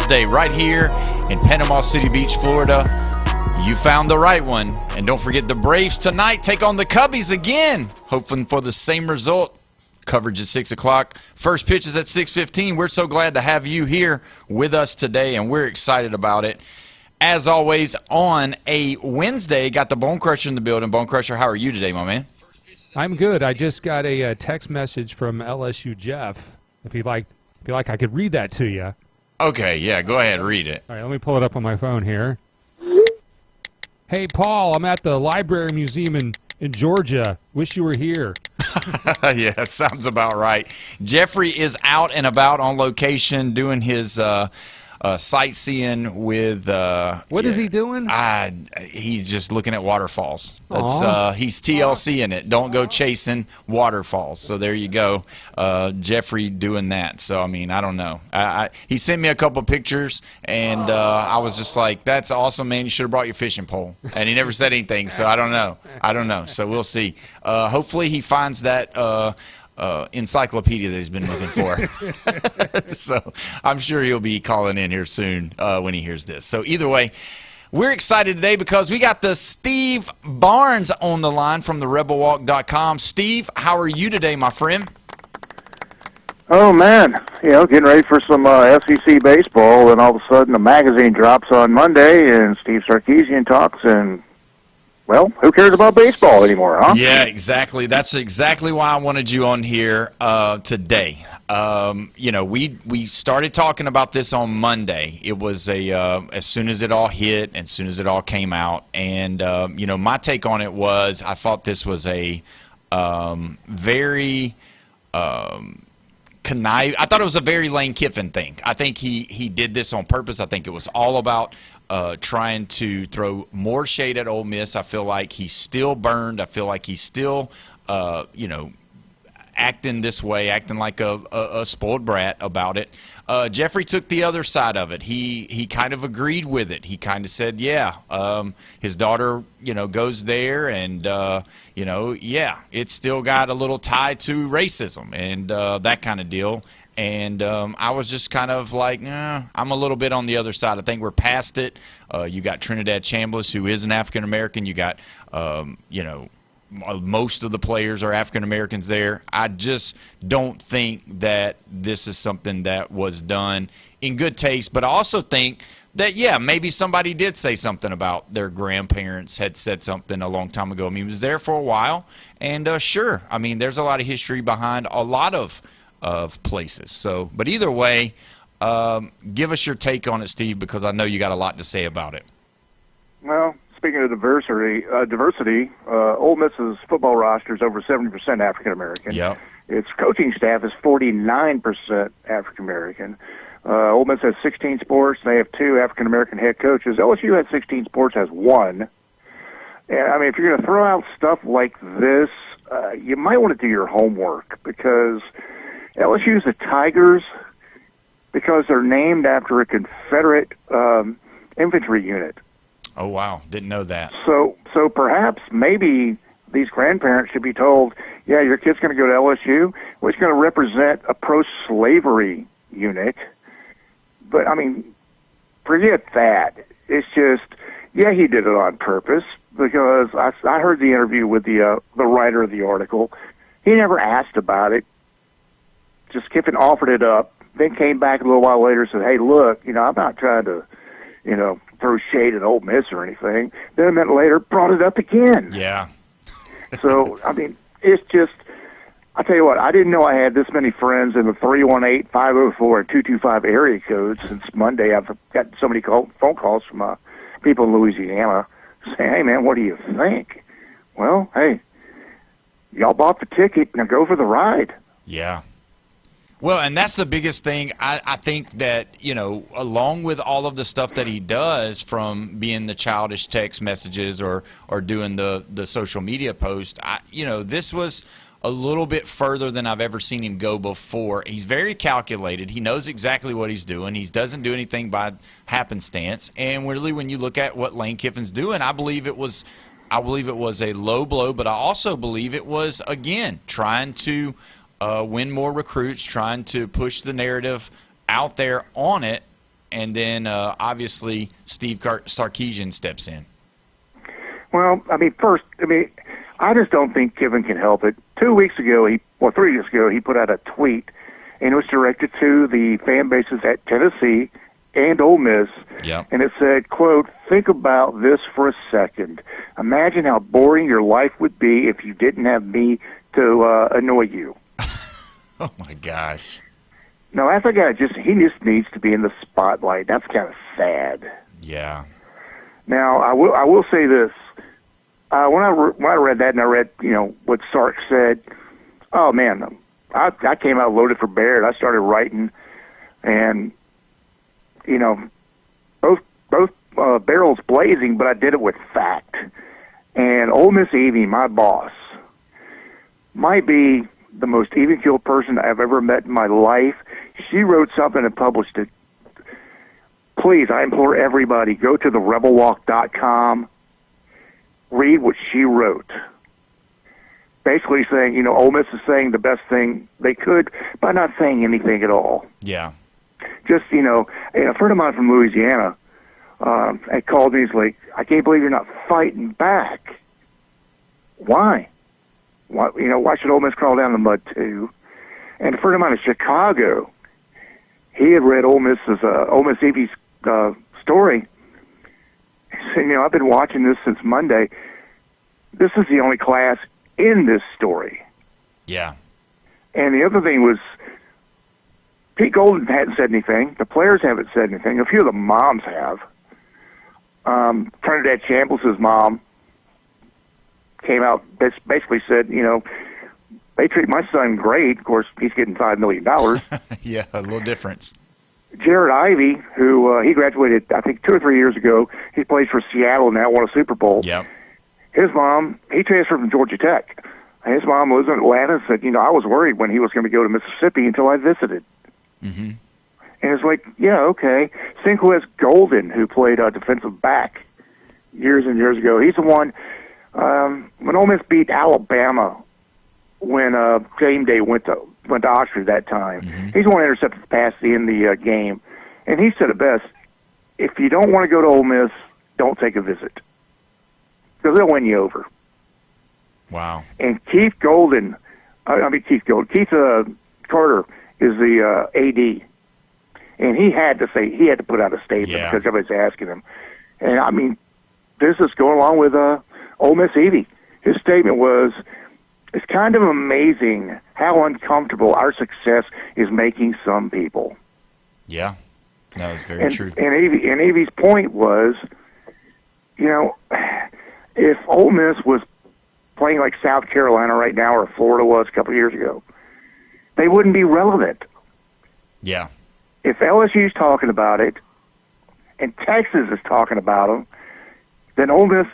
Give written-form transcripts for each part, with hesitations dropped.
Wednesday right here in Panama City Beach, Florida. You found the right one. And don't forget the Braves tonight take on the Cubbies again, hoping for the same result. Coverage at 6 o'clock. First pitch is at 6:15. We're so glad to have you here with us today, and we're excited about it. As always, on a Wednesday, got the Bone Crusher in the building. Bone Crusher, how are you today, my man? I'm good. I just got a text message from LSU Jeff. If you like, I could read that to you. Okay, yeah, go ahead, read it. All right, let me pull it up on my phone here. Hey, Paul, I'm at the Library Museum in Georgia. Wish you were here. Yeah, that sounds about right. Jeffrey is out and about on location doing his sightseeing with what is he doing? He's just looking at waterfalls. That's he's TLC in it. Don't go chasing waterfalls. So there you go. Jeffrey doing that. So I mean, I don't know. He sent me a couple pictures, and I was just like, "That's awesome, man. You should have brought your fishing pole." And he never said anything. So I don't know. So we'll see. Hopefully he finds that encyclopedia that he's been looking for. So I'm sure he'll be calling in here soon when he hears this. So either way, we're excited today because we got the Steve Barnes on the line from the rebelwalk.com. Steve, how are you today, my friend? Oh, man, getting ready for some SEC baseball, and all of a sudden the magazine drops on Monday, and Steve Sarkisian talks, and well, who cares about baseball anymore, huh? Yeah, exactly. That's exactly why I wanted you on here today. We started talking about this on Monday. It was as soon as it all hit, as soon as it all came out, and my take on it was I thought this was a very I thought it was a very Lane Kiffin thing. I think he did this on purpose. I think it was all about trying to throw more shade at Ole Miss. I feel like he's still burned. I feel like he's still, acting this way, acting like a spoiled brat about it. Jeffrey took the other side of it. He kind of agreed with it. He kind of said, his daughter, goes there, and it's still got a little tie to racism and that kind of deal. And I was just kind of like, I'm a little bit on the other side. I think we're past it. You got Trinidad Chambliss, who is an African-American. You got, most of the players are African-Americans there. I just don't think that this is something that was done in good taste. But I also think that, maybe somebody did say something about their grandparents had said something a long time ago. I mean, he was there for a while. And sure, I mean, there's a lot of history behind a lot of places. So, but either way, give us your take on it, Steve, because I know you got a lot to say about it. Well, speaking of diversity, Ole Miss's football roster is over 70% African American. Yep. Its coaching staff is 49% African American. Ole Miss has 16 sports. They have 2 African American head coaches. LSU has 16 sports, has 1. And I mean, if you're going to throw out stuff like this, you might want to do your homework, because LSU's the Tigers because they're named after a Confederate infantry unit. Oh, wow. Didn't know that. So perhaps maybe these grandparents should be told, your kid's going to go to LSU, which is going to represent a pro-slavery unit. But, I mean, forget that. It's just, he did it on purpose, because I heard the interview with the writer of the article. He never asked about it. Just Kiffin offered it up, then came back a little while later and said, hey, look, I'm not trying to, throw shade at Ole Miss or anything. Then a minute later, brought it up again. Yeah. So, I mean, it's just, I tell you what, I didn't know I had this many friends in the 318-504 and 225 area codes since Monday. I've got so many phone calls from people in Louisiana saying, hey, man, what do you think? Well, hey, y'all bought the ticket, now go for the ride. Yeah. Well, and that's the biggest thing. I think that, along with all of the stuff that he does, from being the childish text messages or doing the social media post, this was a little bit further than I've ever seen him go before. He's very calculated. He knows exactly what he's doing. He doesn't do anything by happenstance. And really, when you look at what Lane Kiffin's doing, I believe it was a low blow, but I also believe it was, again, trying to win more recruits, trying to push the narrative out there on it, and then obviously Steve Sarkisian steps in. Well, I mean, I just don't think Kiffin can help it. 3 weeks ago, he put out a tweet, and it was directed to the fan bases at Tennessee and Ole Miss, Yep. and it said, quote, "Think about this for a second. Imagine how boring your life would be if you didn't have me to annoy you." Oh, my gosh. No, I think he just needs to be in the spotlight. That's kind of sad. Yeah. Now, I will say this. When I read that and I read, what Sark said, oh, man, I came out loaded for bear, and I started writing, and, both barrels blazing, but I did it with fact. And Ole Miss Evie, my boss, might be the most even-keeled person I've ever met in my life. She wrote something and published it. Please, I implore everybody, go to therebelwalk.com, read what she wrote. Basically saying, Ole Miss is saying the best thing they could by not saying anything at all. Yeah. Just, a friend of mine from Louisiana had called me. He's like, "I can't believe you're not fighting back. Why? Why should Ole Miss crawl down the mud too?" And a friend of mine in Chicago, he had read Ole Miss Evie's story. He said, "I've been watching this since Monday. This is the only class in this story." Yeah. And the other thing was, Pete Golden hadn't said anything. The players haven't said anything. A few of the moms have. Trinidad Chambliss' mom came out, basically said, they treat my son great. Of course, he's getting $5 million. Yeah, a little difference. Jared Ivey, who he graduated, I think, 2 or 3 years ago. He plays for Seattle now, won a Super Bowl. Yep. His mom, he transferred from Georgia Tech. His mom lives in Atlanta and said, I was worried when he was going to go to Mississippi until I visited. Mm-hmm. And it's like, yeah, okay. Sinquez Golden, who played defensive back years and years ago, he's the one, when Ole Miss beat Alabama when game day went to Oxford that time, he's the one that intercepted the pass in the game. And he said it best, if you don't want to go to Ole Miss, don't take a visit, because they'll win you over. Wow. And Keith Carter is the AD. And he had to put out a statement because everybody's asking him. And, I mean, this is going along with Ole Miss Evie. His statement was, "It's kind of amazing how uncomfortable our success is making some people." Yeah, that was very true. And Evie's point was, if Ole Miss was playing like South Carolina right now or Florida was a couple of years ago, they wouldn't be relevant. Yeah. If LSU's talking about it and Texas is talking about them, then Ole Miss,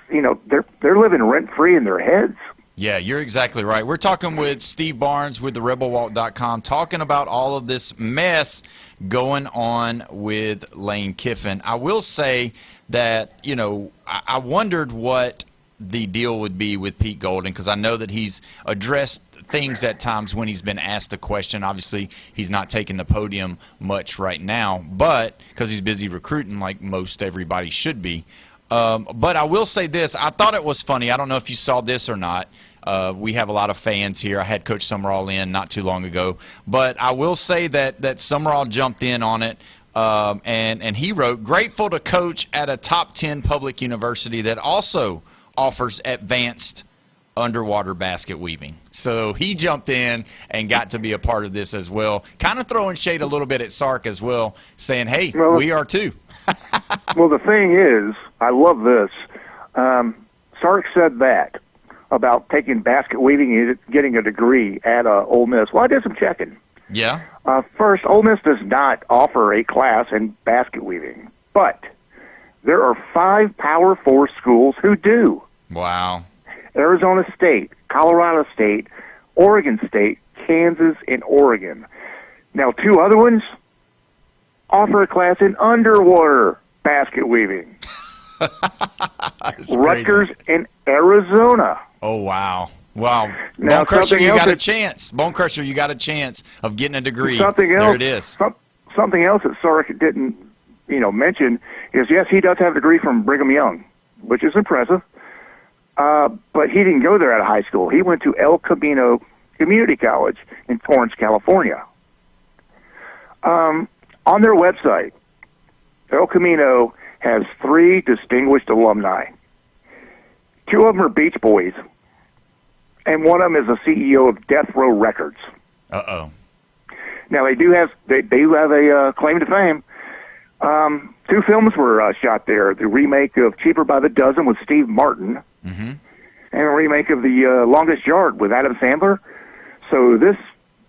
they're living rent-free in their heads. Yeah, you're exactly right. We're talking with Steve Barnes with therebelwalk.com, talking about all of this mess going on with Lane Kiffin. I will say that, I wondered what the deal would be with Pete Golden, because I know that he's addressed things at times when he's been asked a question. Obviously, he's not taking the podium much right now, but because he's busy recruiting like most everybody should be. But I will say this. I thought it was funny. I don't know if you saw this or not. We have a lot of fans here. I had Coach Summerall in not too long ago. But I will say that Summerall jumped in on it, and he wrote, "Grateful to coach at a top 10 public university that also offers advanced underwater basket weaving." So he jumped in and got to be a part of this as well, kind of throwing shade a little bit at Sark as well, saying, hey, we are too. Well, the thing is, I love this. Sark said that about taking basket weaving and getting a degree at Ole Miss. Well, I did some checking. Yeah. First, Ole Miss does not offer a class in basket weaving, but there are 5 Power 4 schools who do. Wow. Arizona State, Colorado State, Oregon State, Kansas, and Oregon. Now, 2 other ones offer a class in underwater basket weaving. Rutgers and Arizona. Oh, wow. Wow. Now, Bone Crusher, you got a chance. Bone Crusher, you got a chance of getting a degree. There it is. Something else that Sark didn't mention is, yes, he does have a degree from Brigham Young, which is impressive. But he didn't go there out of high school. He went to El Camino Community College in Torrance, California. On their website, El Camino has 3 distinguished alumni. 2 of them are Beach Boys, and one of them is the CEO of Death Row Records. Uh-oh. Now, they do have a claim to fame. 2 films were shot there. The remake of Cheaper by the Dozen with Steve Martin, and a remake of The Longest Yard with Adam Sandler. So this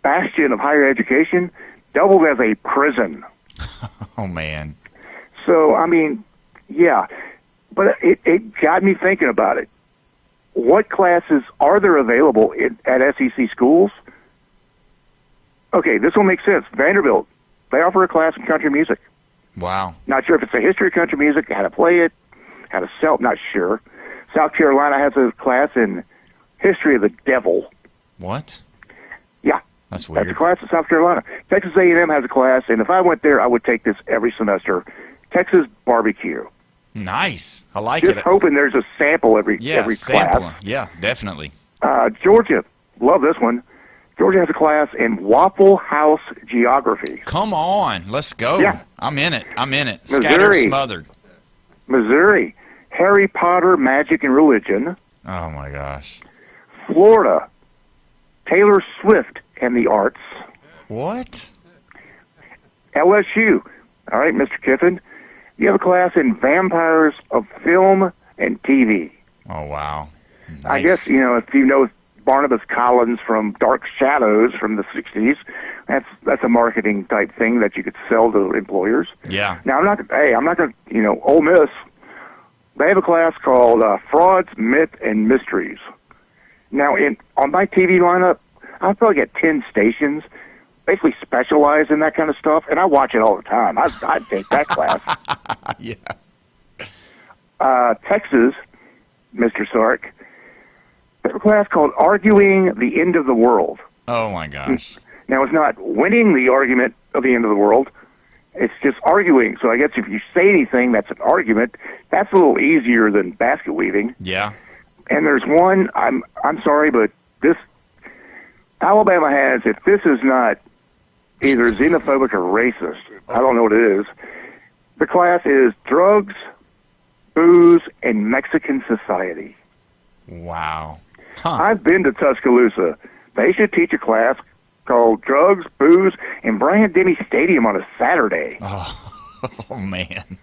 bastion of higher education doubled as a prison. Oh, man. So, I mean, yeah. But it got me thinking about it. What classes are there available at SEC schools? Okay, this will make sense. Vanderbilt, they offer a class in country music. Wow. Not sure if it's a history of country music, how to play it, how to sell it, not sure. South Carolina has a class in history of the devil. What? Yeah. That's weird. That's a class in South Carolina. Texas A&M has a class, and if I went there, I would take this every semester. Texas barbecue. Nice. I like Just it. hoping there's a sample every sampling. class. Yeah, definitely. Georgia, love this one. Georgia has a class in Waffle House geography. Come on, let's go. Yeah. I'm in it. Missouri. Scattered, smothered. Missouri, Harry Potter, Magic and Religion. Oh, my gosh. Florida, Taylor Swift and the Arts. What? LSU, all right, Mr. Kiffin, you have a class in Vampires of Film and TV. Oh, wow. Nice. I guess, if you know Barnabas Collins from Dark Shadows from the 60s, that's a marketing type thing that you could sell to employers. Yeah. Now, I'm not going to, Ole Miss, they have a class called Frauds, Myth, and Mysteries. Now, on my TV lineup, I probably get 10 stations, basically specialize in that kind of stuff, and I watch it all the time. I'd take that class. Yeah. Texas, Mr. Sark, they have a class called Arguing the End of the World. Oh, my gosh. Now, it's not winning the argument of the end of the world. It's just arguing. So I guess if you say anything that's an argument, that's a little easier than basket weaving. Yeah. And there's one, I'm sorry, but this, Alabama has, if this is not either xenophobic or racist, I don't know what it is. The class is Drugs, Booze, and Mexican Society. Wow. Huh. I've been to Tuscaloosa. They should teach a class called Drugs, Booze, and Bryant-Denny Stadium on a Saturday. Oh, man.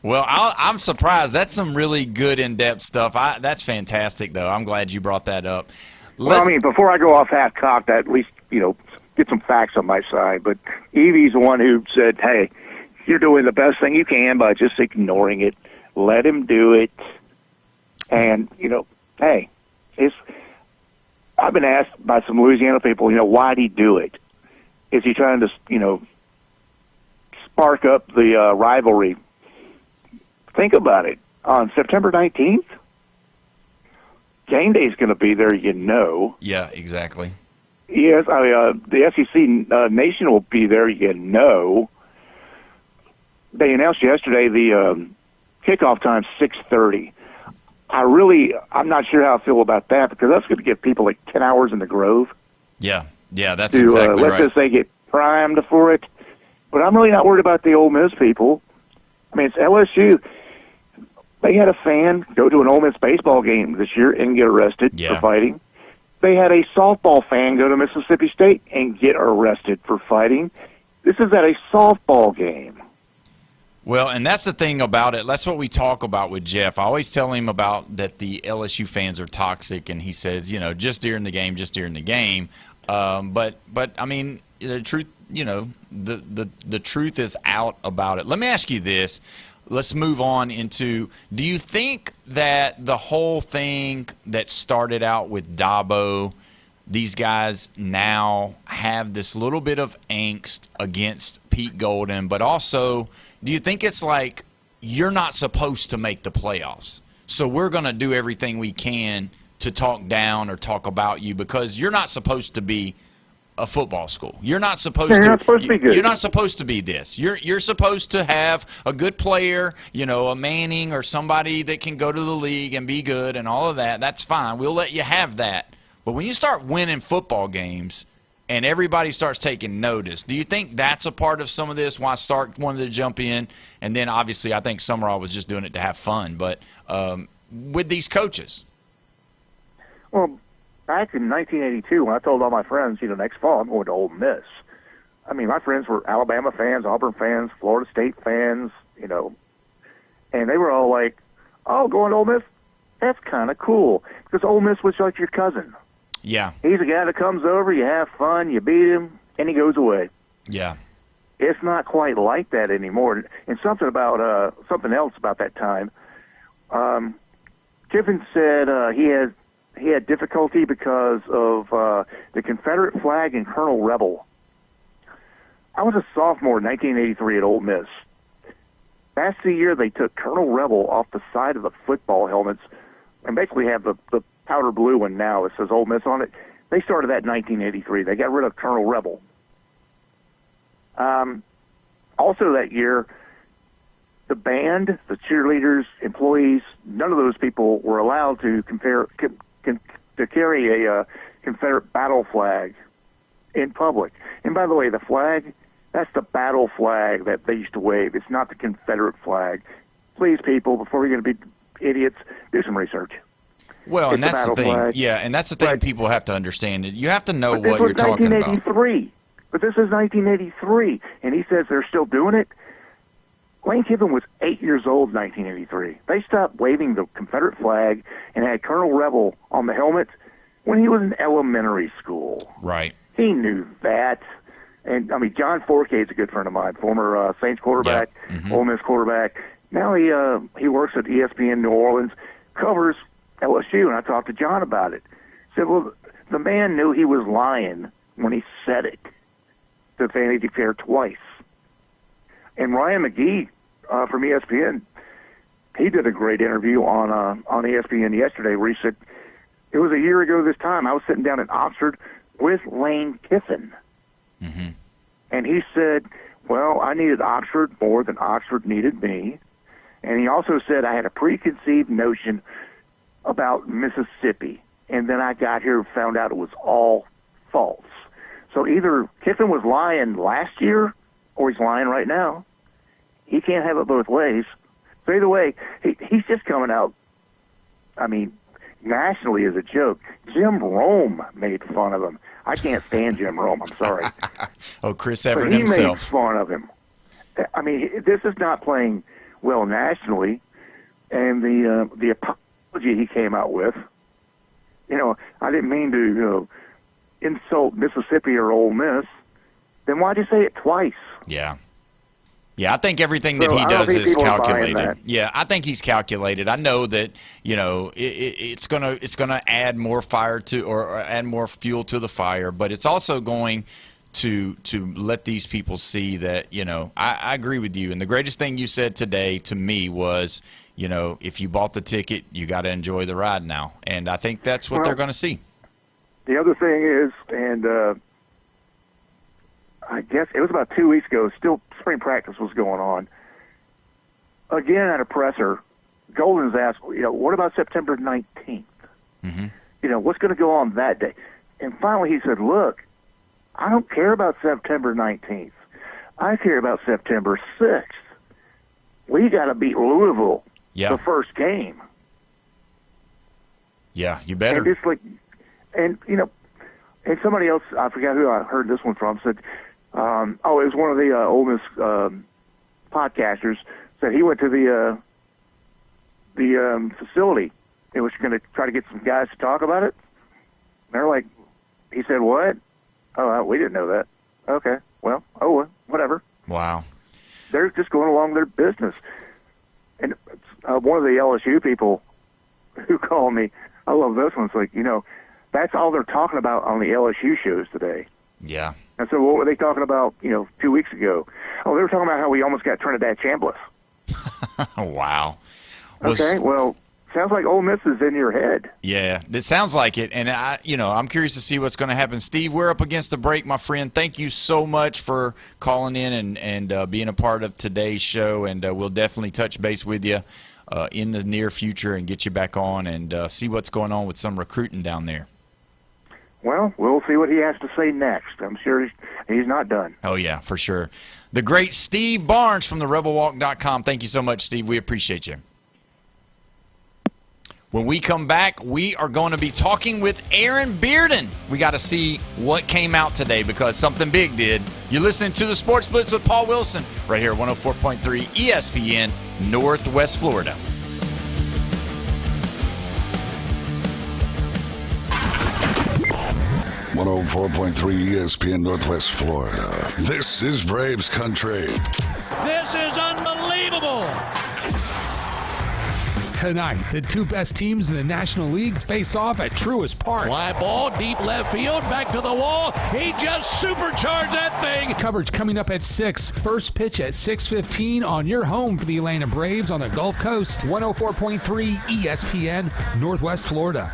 Well, I'm surprised. That's some really good in-depth stuff. That's fantastic, though. I'm glad you brought that up. Well, I mean, before I go off half-cocked, at least, get some facts on my side. But Evie's the one who said, hey, you're doing the best thing you can by just ignoring it. Let him do it. And, hey, I've been asked by some Louisiana people, why'd he do it? Is he trying to, spark up the rivalry? Think about it. On September 19th, game day is going to be there, Yeah, exactly. Yes, the SEC Nation will be there, They announced yesterday the kickoff time 6:30. I'm not sure how I feel about that because that's going to give people like 10 hours in the Grove. Yeah, that's exactly let right. this they get primed for it. But I'm really not worried about the Ole Miss people. I mean, it's LSU. They had a fan go to an Ole Miss baseball game this year and get arrested for fighting. They had a softball fan go to Mississippi State and get arrested for fighting. This is at a softball game. Well, and that's the thing about it. That's what we talk about with Jeff. I always tell him about that the LSU fans are toxic, and he says, just during the game, But I mean, the truth, the truth is out about it. Let me ask you this. Let's move on into, do you think that the whole thing that started out with Dabo, these guys now have this little bit of angst against Pete Golden, but also, do you think it's like you're not supposed to make the playoffs, so we're going to do everything we can to talk down or talk about you because you're not supposed to be a football school. You're not supposed You're to. not supposed to be good. You're not supposed to be this. You're supposed to have a good player, a Manning or somebody that can go to the league and be good and all of that. That's fine. We'll let you have that. But when you start winning football games and everybody starts taking notice, do you think that's a part of some of this? Why Stark wanted to jump in, and then obviously I think Summerall was just doing it to have fun. But with these coaches, well, back in 1982, when I told all my friends, next fall I'm going to Ole Miss. I mean, my friends were Alabama fans, Auburn fans, Florida State fans, and they were all like, "Oh, going to Ole Miss? That's kind of cool." Because Ole Miss was like your cousin. yeah, He's a guy that comes over, you have fun, you beat him, and he goes away. yeah, It's not quite like that anymore. And something else about that time. Kiffin said he had difficulty because of the Confederate flag and Colonel Rebel. I was a sophomore in 1983 at Ole Miss. That's the year they took Colonel Rebel off the side of the football helmets and basically have the powder blue one now that says Ole Miss on it. They started that in 1983. They got rid of Colonel Rebel. Also that year, the band, the cheerleaders, employees, none of those people were allowed to carry a Confederate battle flag in public. And by the way, the flag, that's the battle flag that they used to wave. It's not the Confederate flag. Please, people, before you're going to be idiots, do some research. Well, and It's a that's the battle thing. flag. Yeah, and that's the thing Right. people have to understand. You have to know But this what was you're talking about. 1983. But this is 1983, and he says they're still doing it. Lane Kiffin was 8 years old in 1983. They stopped waving the Confederate flag and had Colonel Rebel on the helmet when he was in elementary school. Right. He knew that. And, I mean, John Forcade's a good friend of mine, former Saints quarterback, Ole Miss quarterback. Now he works at ESPN New Orleans, covers LSU, and I talked to John about it. Said, well, the man knew he was lying when he said it to Vanity Fair twice. And Ryan McGee from ESPN, he did a great interview on ESPN yesterday where he said, it was a year ago this time, I was sitting down in Oxford with Lane Kiffin. Mm-hmm. And he said, well, I needed Oxford more than Oxford needed me. And he also said I had a preconceived notion about Mississippi. And then I got here and found out it was all false. So either Kiffin was lying last year or he's lying right now. He can't have it both ways. So either way, he's just coming out, I mean, nationally as a joke. Jim Rome made fun of him. I can't stand Jim Rome. I'm sorry. Oh, Chris But Everett he himself. made fun of him. I mean, this is not playing well nationally. And the apology he came out with, I didn't mean to insult Mississippi or Ole Miss. Then why'd you say it twice? Yeah. Yeah, I think everything that So he I don't does think is people are buying calculated. that. Yeah, I think he's calculated. I know that it's gonna add more fire to or add more fuel to the fire, but it's also going to let these people see that I agree with you. And the greatest thing you said today to me was if you bought the ticket, you got to enjoy the ride now, and I think that's what they're going to see. The other thing is, and I guess it was about 2 weeks ago, still spring practice was going on. Again, at a presser, Golden's asked, what about September 19th? Mm-hmm. What's going to go on that day? And finally he said, look, I don't care about September 19th. I care about September 6th. We got to beat Louisville the first game. Yeah, you better. And it's like, and somebody else, I forgot who I heard this one from, said, it was one of the Ole Miss podcasters, said he went to the facility and was going to try to get some guys to talk about it. And they're like, he said, what? Oh, we didn't know that. Okay, well, whatever. Wow. They're just going along their business. And one of the LSU people who called me, I love this one, it's like, that's all they're talking about on the LSU shows today. Yeah. And so what were they talking about, 2 weeks ago? Oh, they were talking about how we almost got Trinidad Chambliss. Wow. Okay, well, Sounds like Ole Miss is in your head. Yeah, it sounds like it, and I'm curious to see what's going to happen. Steve, we're up against the break, my friend. Thank you so much for calling in and being a part of today's show, and we'll definitely touch base with you in the near future and get you back on and see what's going on with some recruiting down there. Well, we'll see what he has to say next. I'm sure he's not done. Oh, yeah, for sure. The great Steve Barnes from the RebelWalk.com. Thank you so much, Steve. We appreciate you. When we come back, we are going to be talking with Aaron Bearden. We got to see what came out today because something big did. You're listening to the Sports Blitz with Paul Wilson right here at 104.3 ESPN, Northwest Florida. .3 ESPN Northwest Florida. This is Braves country. This is unbelievable. Tonight, the two best teams in the National League face off at Truist Park. Fly ball, deep left field, back to the wall. He just supercharged that thing. Coverage coming up at 6. First pitch at 6:15 on your home for the Atlanta Braves on the Gulf Coast. 104.3 ESPN, Northwest Florida.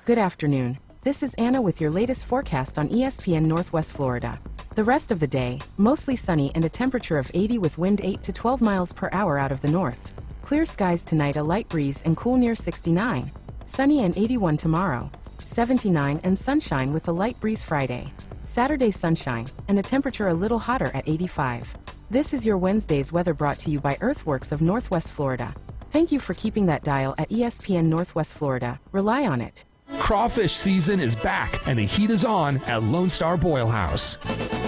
Good afternoon. This is Anna with your latest forecast on ESPN Northwest Florida. The rest of the day, mostly sunny and a temperature of 80 with wind 8 to 12 miles per hour out of the north. Clear skies tonight, a light breeze and cool near 69. Sunny and 81 tomorrow. 79 and sunshine with a light breeze Friday. Saturday sunshine and a temperature a little hotter at 85. This is your Wednesday's weather brought to you by Earthworks of Northwest Florida. Thank you for keeping that dial at ESPN Northwest Florida. Rely on it. Crawfish season is back and the heat is on at Lone Star Boil House.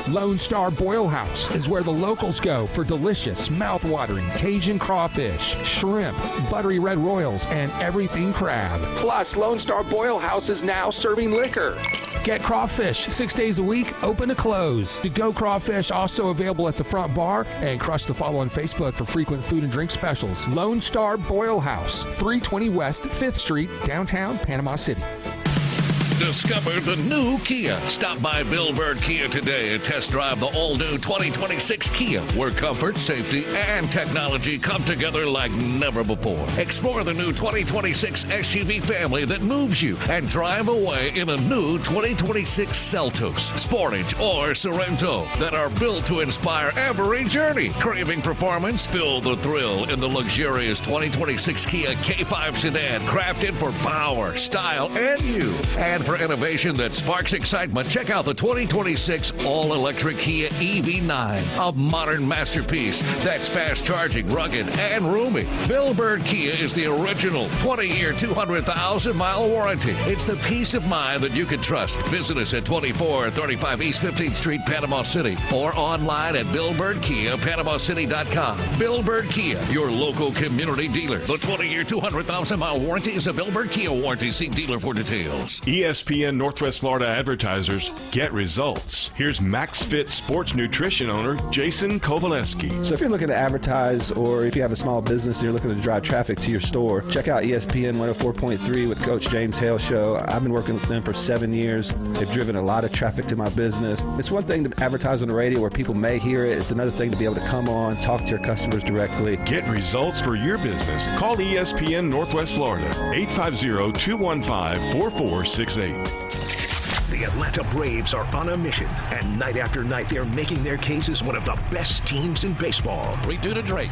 Lone Star Boil House is where the locals go for delicious, mouth-watering Cajun crawfish, shrimp, buttery red royals, and everything crab. Plus, Lone Star Boil House is now serving liquor. Get crawfish 6 days a week, open to close. To-go crawfish also available at the front bar, and crush the follow on Facebook for frequent food and drink specials. Lone Star Boil House, 320 West 5th Street, downtown Panama City. Discover the new Kia. Stop by Bill Bird Kia today and test drive the all-new 2026 Kia, where comfort, safety, and technology come together like never before. Explore the new 2026 SUV family that moves you and drive away in a new 2026 Seltos, Sportage, or Sorento that are built to inspire every journey. Craving performance? Feel the thrill in the luxurious 2026 Kia K5 sedan, crafted for power, style, and you. And for innovation that sparks excitement, check out the 2026 all-electric Kia EV9, a modern masterpiece that's fast-charging, rugged, and roomy. Bill Bird Kia is the original 20-year, 200,000-mile warranty. It's the peace of mind that you can trust. Visit us at 2435 East 15th Street, Panama City, or online at BillBirdKia.PanamaCity.com. Bill Bird Kia, your local community dealer. The 20-year, 200,000-mile warranty is a Bill Bird Kia warranty. See dealer for details. ESPN Northwest Florida advertisers get results. Here's MaxFit Sports Nutrition owner Jason Kovaleski. So if you're looking to advertise, or if you have a small business and you're looking to drive traffic to your store, check out ESPN 104.3 with Coach James Hale Show. I've been working with them for 7 years. They've driven a lot of traffic to my business. It's one thing to advertise on the radio where people may hear it. It's another thing to be able to come on, talk to your customers directly. Get results for your business. Call ESPN Northwest Florida, 850-215-4468. The Atlanta Braves are on a mission, and night after night they're making their case as one of the best teams in baseball. 3-2 to Drake.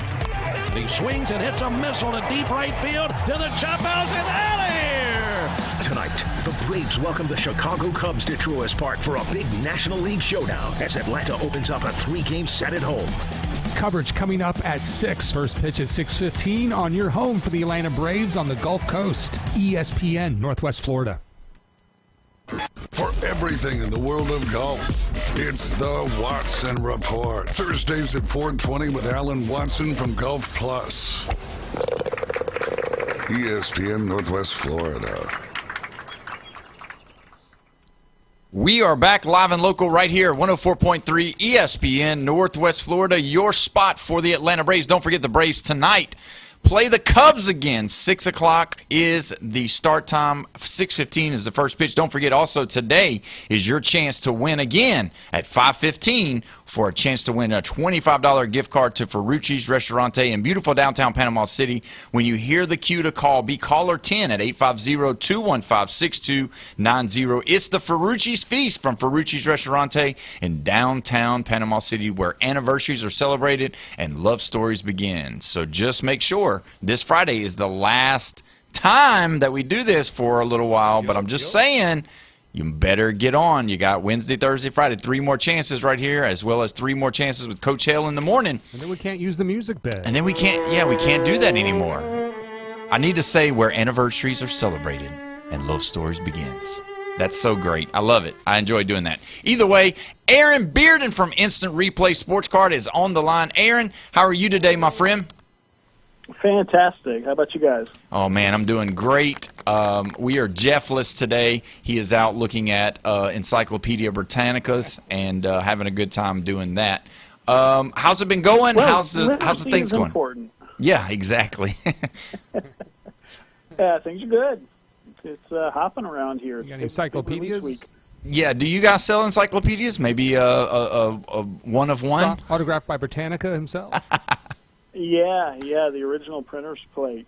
He swings and hits a missile to deep right field to the chop house and out of here. Tonight, the Braves welcome the Chicago Cubs to Truist Park for a big National League showdown as Atlanta opens up a 3-game set at home. Coverage coming up at 6. First pitch at 6:15 on your home for the Atlanta Braves on the Gulf Coast. ESPN Northwest Florida. For everything in the world of golf, it's the Watson Report. Thursdays at 4:20 with Alan Watson from Golf Plus. ESPN Northwest Florida. We are back live and local right here, 104.3 ESPN Northwest Florida, your spot for the Atlanta Braves. Don't forget the Braves tonight play the Cubs again. 6 o'clock is the start time. 6:15 is the first pitch. Don't forget also today is your chance to win again at 5:15 for a chance to win a $25 gift card to Ferrucci's Restaurante in beautiful downtown Panama City. When you hear the cue to call, be caller 10 at 850-215-6290. It's the Ferrucci's Feast from Ferrucci's Restaurante in downtown Panama City, where anniversaries are celebrated and love stories begin. So just make sure this Friday is the last time that we do this for a little while, but I'm just saying, you better get on. You got Wednesday, Thursday, Friday, 3 more chances right here, as well as 3 more chances with Coach Hale in the morning. And then we can't use the music bed. And then we can't do that anymore. I need to say where anniversaries are celebrated and love stories begins. That's so great. I love it. I enjoy doing that. Either way, Aaron Bearden from Instant Replay Sports Card is on the line. Aaron, how are you today, my friend? Fantastic. How about you guys? Oh, man, I'm doing great. We are Jeffless today. He is out looking at Encyclopedia Britannicas and having a good time doing that. How's it been going? Well, how's the things going? Important. Yeah, exactly. Yeah, things are good. It's hopping around here. You got encyclopedias? Yeah, do you guys sell encyclopedias? Maybe a one of one? Autographed by Britannica himself? Yeah, the original printer's plate.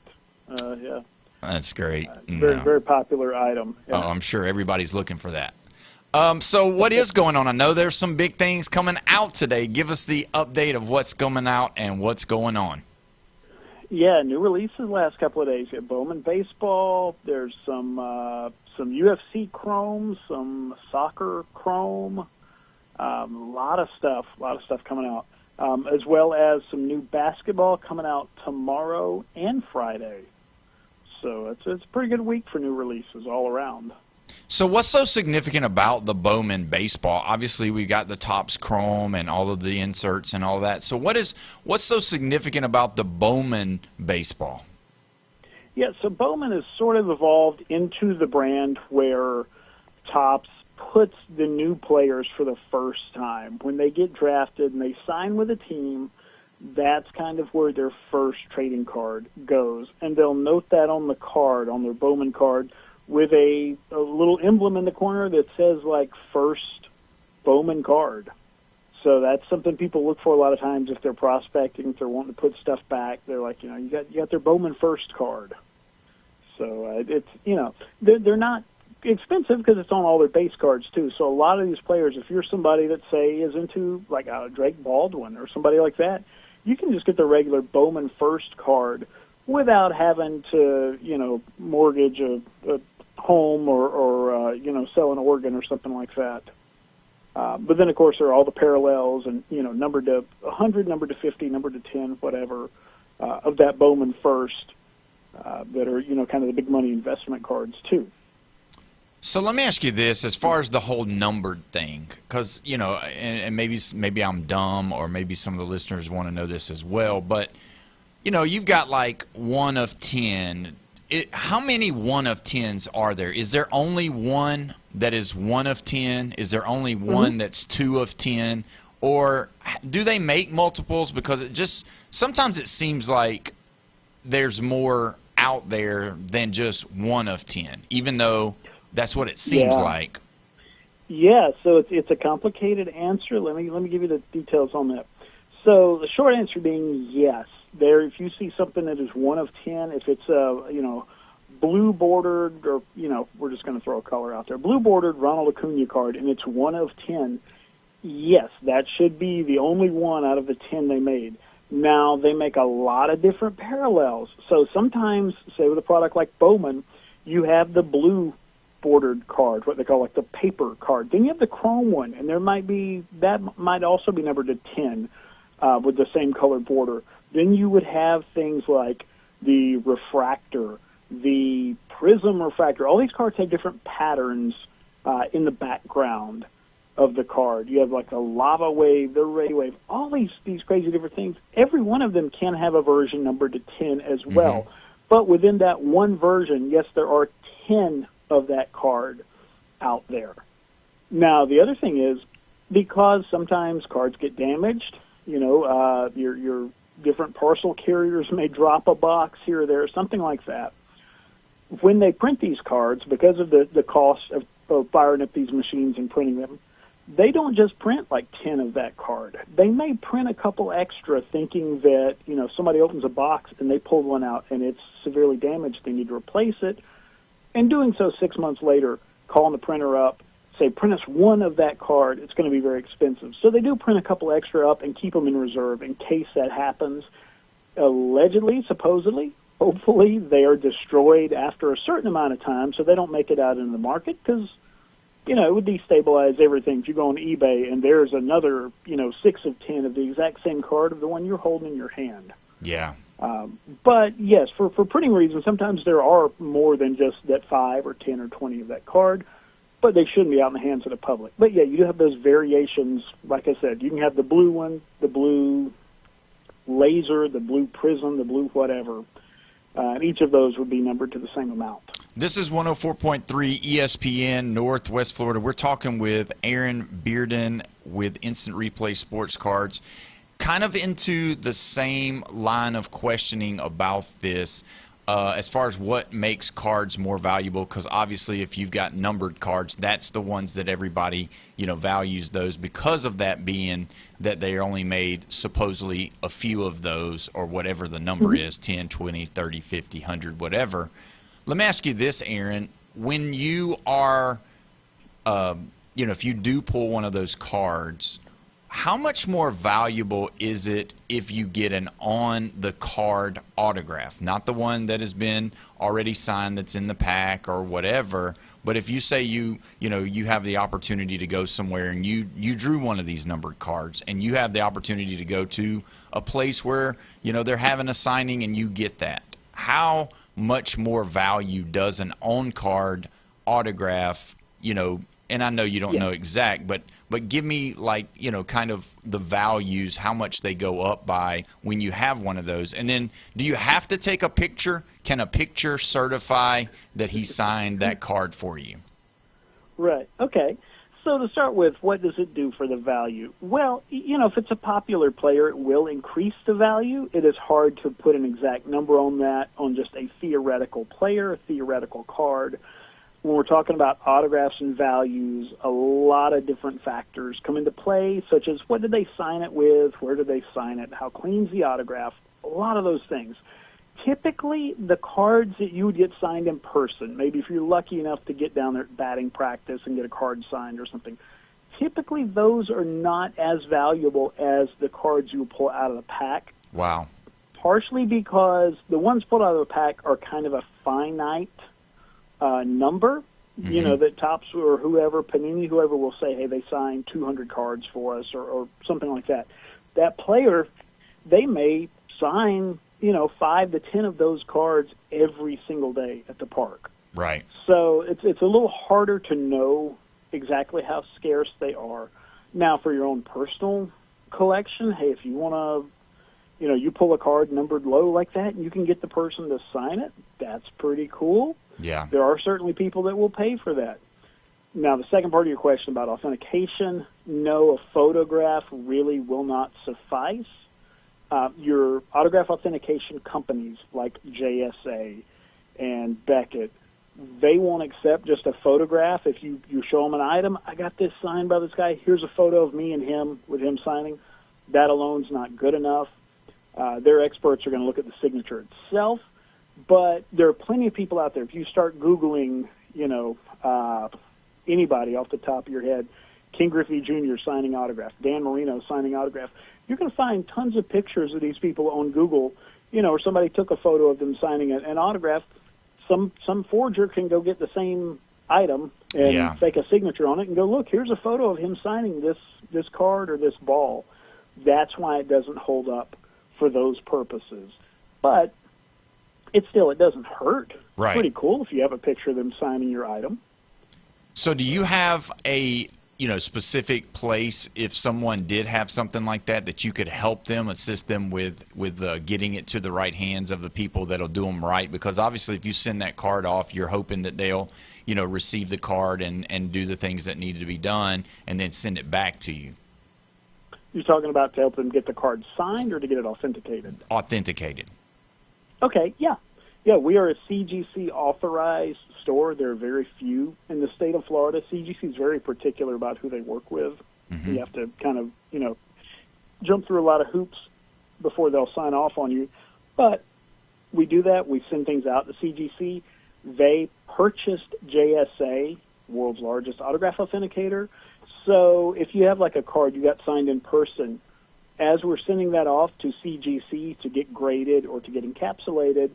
Yeah. That's great. Very popular item. Yeah. Oh, I'm sure everybody's looking for that. So what is going on? I know there's some big things coming out today. Give us the update of what's coming out and what's going on. Yeah, new releases last couple of days. You have Bowman Baseball. There's some UFC Chrome, some soccer Chrome. A lot of stuff coming out. As well as some new basketball coming out tomorrow and Friday. So it's a pretty good week for new releases all around. So what's so significant about the Bowman Baseball? Obviously, we got the Topps Chrome and all of the inserts and all that. So what's so significant about the Bowman Baseball? Yeah, so Bowman has sort of evolved into the brand where Topps puts the new players for the first time. When they get drafted and they sign with a team, that's kind of where their first trading card goes. And they'll note that on the card, on their Bowman card, with a little emblem in the corner that says, like, first Bowman card. So that's something people look for a lot of times if they're prospecting, if they're wanting to put stuff back. They're like, you got their Bowman first card. So they're not expensive because it's on all their base cards too. So a lot of these players, if you're somebody that say is into like Drake Baldwin or somebody like that, you can just get the regular Bowman first card without having to mortgage a home or sell an organ or something like that. But then of course there are all the parallels and numbered to 100, numbered to 50, numbered to 10, whatever of that Bowman first that are kind of the big money investment cards too. So let me ask you this, as far as the whole numbered thing, because, and maybe I'm dumb or maybe some of the listeners want to know this as well, but, you've got like 1 of 10. How many 1 of 10s are there? Is there only one that is 1 of 10? Is there only one that's 2 of 10? Or do they make multiples? Because sometimes it seems like there's more out there than just 1 of 10, even though that's what it seems like. Yeah, so it's a complicated answer. Let me give you the details on that. So the short answer being yes. If you see something that is 1 of 10, if it's blue bordered, or we're just going to throw a color out there, blue bordered Ronald Acuna card, and it's 1 of 10, yes, that should be the only one out of the 10 they made. Now they make a lot of different parallels. So sometimes, say with a product like Bowman, you have the blue bordered card, what they call like the paper card. Then you have the chrome one, and that might also be numbered to 10 with the same color border. Then you would have things like the refractor, the prism refractor. All these cards have different patterns in the background of the card. You have like the lava wave, the ray wave, all these crazy different things. Every one of them can have a version numbered to 10 as well. But within that one version, yes, there are 10 of that card out there. Now, the other thing is, because sometimes cards get damaged, your different parcel carriers may drop a box here or there, something like that. When they print these cards, because of the cost of firing up these machines and printing them, they don't just print like 10 of that card. They may print a couple extra thinking that, somebody opens a box and they pull one out and it's severely damaged, they need to replace it. And doing so 6 months later, calling the printer up, say, print us one of that card, it's going to be very expensive. So they do print a couple extra up and keep them in reserve in case that happens. Allegedly, supposedly, hopefully, they are destroyed after a certain amount of time so they don't make it out into the market because, it would destabilize everything if you go on eBay and there's another, 6 of 10 of the exact same card of the one you're holding in your hand. Yeah. But, yes, for printing reasons, sometimes there are more than just that 5 or 10 or 20 of that card, but they shouldn't be out in the hands of the public. But, yeah, you do have those variations. Like I said, you can have the blue one, the blue laser, the blue prism, the blue whatever. And each of those would be numbered to the same amount. This is 104.3 ESPN Northwest Florida. We're talking with Aaron Bearden with Instant Replay Sports Cards. Kind of into the same line of questioning about this as far as what makes cards more valuable, because obviously if you've got numbered cards, that's the ones that everybody values those because of that being that they only made supposedly a few of those or whatever the number is, 10, 20, 30, 50, 100, whatever. Let me ask you this, Aaron. When you are, if you do pull one of those cards, how much more valuable is it if you get an on-the-card autograph? Not the one that has been already signed that's in the pack or whatever, but if you say you have the opportunity to go somewhere and you drew one of these numbered cards and you have the opportunity to go to a place where, they're having a signing and you get that. How much more value does an on-card autograph, and I know you don't know exact, but give me kind of the values, how much they go up by when you have one of those. And then do you have to take a picture? Can a picture certify that he signed that card for you? Right. Okay. So to start with, what does it do for the value? Well, if it's a popular player, it will increase the value. It is hard to put an exact number on that on just a theoretical player, a theoretical card. When we're talking about autographs and values, a lot of different factors come into play, such as what did they sign it with, where did they sign it, how clean's the autograph, a lot of those things. Typically, the cards that you would get signed in person, maybe if you're lucky enough to get down there at batting practice and get a card signed or something, typically those are not as valuable as the cards you pull out of the pack. Wow. Partially because the ones pulled out of the pack are kind of a finite number, that Topps or whoever, Panini, whoever will say, hey, they signed 200 cards for us or something like that. That player, they may sign, 5 to 10 of those cards every single day at the park. Right. So it's a little harder to know exactly how scarce they are. Now, for your own personal collection, hey, if you want to, you pull a card numbered low like that and you can get the person to sign it, that's pretty cool. Yeah. There are certainly people that will pay for that. Now, the second part of your question about authentication, no, a photograph really will not suffice. Your autograph authentication companies like JSA and Beckett, they won't accept just a photograph. If you show them an item, I got this signed by this guy, here's a photo of me and him with him signing, that alone's not good enough. Their experts are going to look at the signature itself. But there are plenty of people out there. If you start Googling, anybody off the top of your head, King Griffey Jr. signing autograph, Dan Marino signing autograph, you're going to find tons of pictures of these people on Google, or somebody took a photo of them signing an autograph. Some forger can go get the same item and take a signature on it and go, look, here's a photo of him signing this card or this ball. That's why it doesn't hold up for those purposes. But it doesn't hurt. Right. It's pretty cool if you have a picture of them signing your item. So do you have a specific place if someone did have something like that you could help them, assist them with getting it to the right hands of the people that'll do them right? Because obviously if you send that card off, you're hoping that they'll receive the card and do the things that need to be done and then send it back to you. You're talking about to help them get the card signed or to get it authenticated? Authenticated. Okay, yeah. Yeah, we are a CGC authorized store. There are very few in the state of Florida. CGC is very particular about who they work with. Mm-hmm. You have to kind of, jump through a lot of hoops before they'll sign off on you. But we do that. We send things out to CGC. They purchased JSA, world's largest autograph authenticator. So if you have like a card you got signed in person, as we're sending that off to CGC to get graded or to get encapsulated,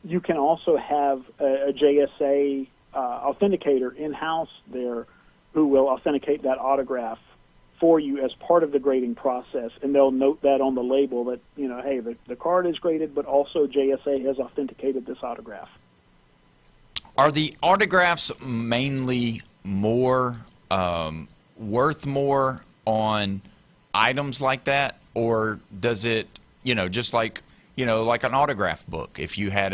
you can also have a JSA authenticator in-house there who will authenticate that autograph for you as part of the grading process, and they'll note that on the label that, hey, the card is graded, but also JSA has authenticated this autograph. Are the autographs mainly more worth more on items like that, or does it, just like an autograph book? If you had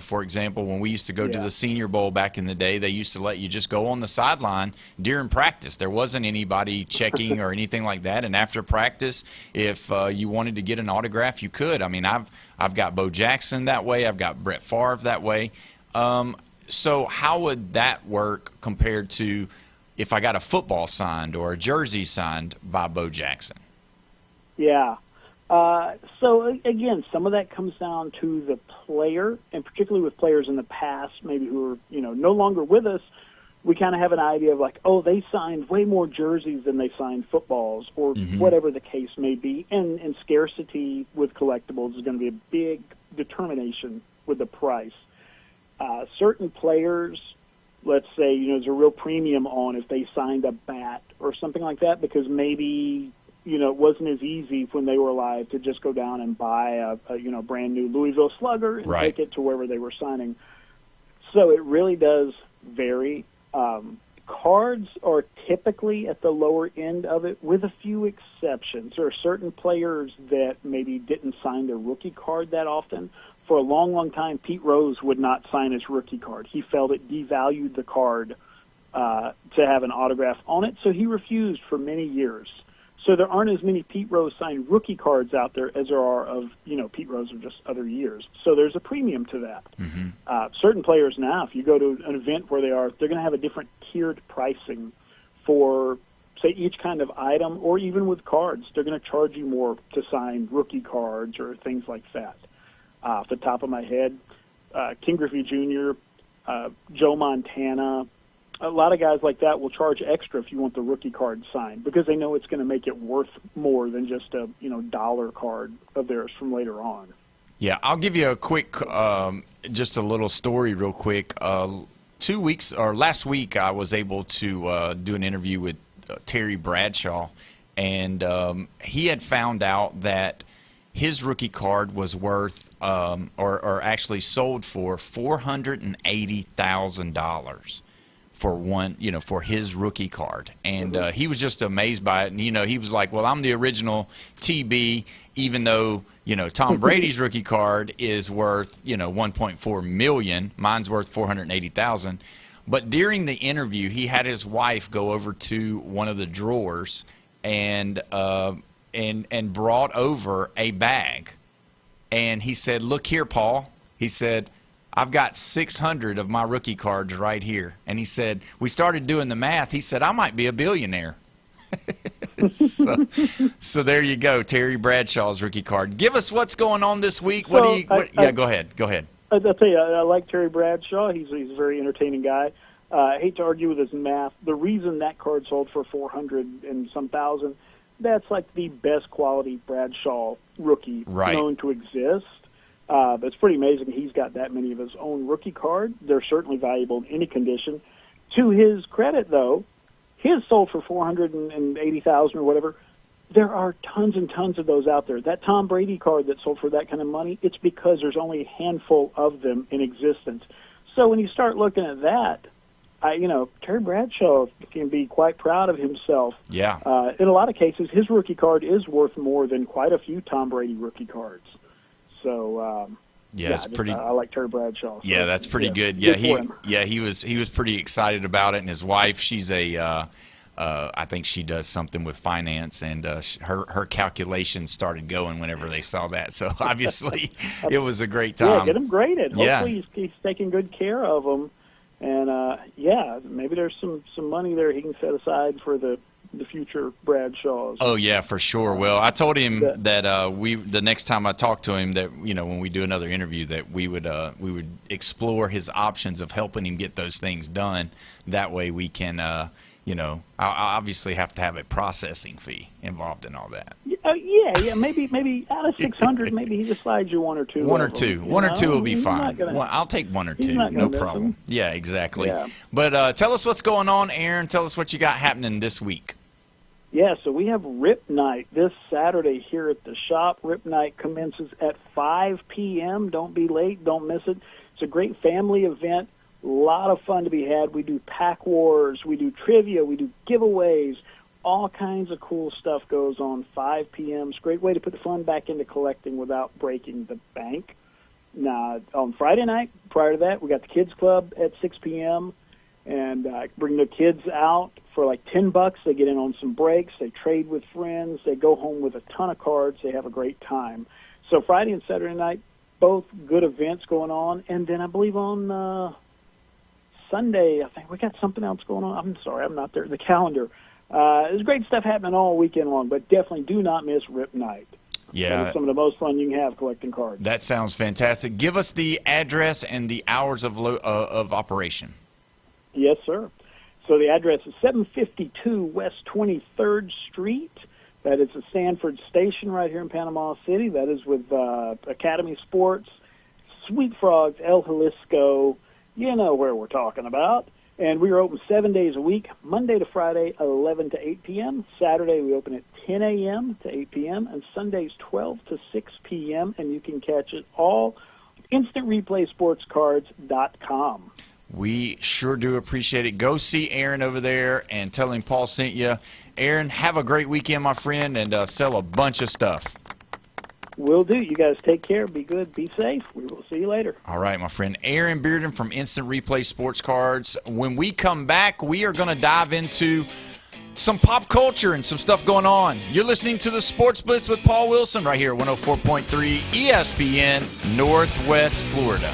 for example, when we used to go to the Senior Bowl back in the day, they used to let you just go on the sideline during practice. There wasn't anybody checking or anything like that. And after practice, if you wanted to get an autograph, you could. I mean, I've got Bo Jackson that way. I've got Brett Favre that way. So how would that work compared to if I got a football signed or a jersey signed by Bo Jackson? Yeah. So, again, some of that comes down to the player, and particularly with players in the past, maybe who are, no longer with us, we kind of have an idea of like, oh, they signed way more jerseys than they signed footballs, or whatever the case may be. And scarcity with collectibles is going to be a big determination with the price. Certain players, let's say, there's a real premium on if they signed a bat or something like that, because maybe it wasn't as easy when they were alive to just go down and buy a brand new Louisville Slugger and take it to wherever they were signing. So it really does vary. Cards are typically at the lower end of it, with a few exceptions. There are certain players that maybe didn't sign their rookie card that often. For a long, long time, Pete Rose would not sign his rookie card. He felt it devalued the card to have an autograph on it, so he refused for many years. So there aren't as many Pete Rose signed rookie cards out there as there are of, Pete Rose of just other years. So there's a premium to that. Certain players now, if you go to an event where they're going to have a different tiered pricing for, say, each kind of item, or even with cards. They're going to charge you more to sign rookie cards or things like that. Off the top of my head, King Griffey Jr., Joe Montana, a lot of guys like that will charge extra if you want the rookie card signed, because they know it's going to make it worth more than just a dollar card of theirs from later on. Yeah, I'll give you a quick, just a little story real quick. Last week I was able to do an interview with Terry Bradshaw, and he had found out that his rookie card was worth, or actually sold for $480,000. For one, for his rookie card. And he was just amazed by it. And, he was like, well, I'm the original TB, even though, Tom Brady's rookie card is worth, $1.4 million. Mine's worth $480,000. But during the interview, he had his wife go over to one of the drawers and brought over a bag. And he said, look here, Paul. He said, I've got 600 of my rookie cards right here. And he said, we started doing the math. He said, I might be a billionaire. so there you go, Terry Bradshaw's rookie card. Give us what's going on this week. Go ahead. I'll tell you, I like Terry Bradshaw. He's a very entertaining guy. I hate to argue with his math. The reason that card sold for 400 and some thousand, that's like the best quality Bradshaw rookie known to exist. But it's pretty amazing he's got that many of his own rookie cards. They're certainly valuable in any condition. To his credit, though, his sold for $480,000 or whatever. There are tons and tons of those out there. That Tom Brady card that sold for that kind of money, it's because there's only a handful of them in existence. So when you start looking at that, Terry Bradshaw can be quite proud of himself. Yeah. In a lot of cases, his rookie card is worth more than quite a few Tom Brady rookie cards. So it's pretty. I like Terry Bradshaw. So, yeah, that's pretty good. Yeah, he was pretty excited about it, and his wife, she's a I think she does something with finance, and her calculations started going whenever they saw that. So obviously, it was a great time. Yeah, get him graded. Yeah. Hopefully he's taking good care of them. And, maybe there's some money there he can set aside for the future Bradshaws. Oh, yeah, for sure. Well, I told him that the next time I talked to him that, when we do another interview, that we would explore his options of helping him get those things done. That way we can, I obviously have to have a processing fee involved in all that. Yeah. Maybe out of 600, maybe he just slides you one or two. One or two will be fine. I'll take one or two, no problem. Yeah, exactly. Yeah. But tell us what's going on, Aaron. Tell us what you got happening this week. Yeah, so we have Rip Night this Saturday here at the shop. Rip Night commences at 5 p.m. Don't be late. Don't miss it. It's a great family event. A lot of fun to be had. We do pack wars. We do trivia. We do giveaways. All kinds of cool stuff goes on 5 p.m. It's a great way to put the fun back into collecting without breaking the bank. Now, on Friday night, prior to that, we got the Kids Club at 6 p.m., and bring the kids out for like $10. They get in on some breaks. They trade with friends. They go home with a ton of cards. They have a great time. So Friday and Saturday night, both good events going on. And then I believe on Sunday, I think we got something else going on. I'm sorry, I'm not there. The calendar. There's great stuff happening all weekend long, but definitely do not miss Rip Night. Yeah. It's some of the most fun you can have collecting cards. That sounds fantastic. Give us the address and the hours of operation. Yes, sir. So the address is 752 West 23rd Street. That is the Sanford Station right here in Panama City. That is with Academy Sports, Sweet Frogs, El Jalisco. You know where we're talking about. And we are open 7 days a week, Monday to Friday, 11 to 8 p.m. Saturday, we open at 10 a.m. to 8 p.m. And Sundays, 12 to 6 p.m. And you can catch it all InstantReplaySportsCards.com. We sure do appreciate it. Go see Aaron over there and tell him Paul sent you. Aaron, have a great weekend, my friend, and sell a bunch of stuff. Will do. You guys take care. Be good. Be safe. We will see you later. All right, my friend. Aaron Bearden from Instant Replay Sports Cards. When we come back, we are going to dive into some pop culture and some stuff going on. You're listening to the Sports Blitz with Paul Wilson right here at 104.3 ESPN, Northwest Florida.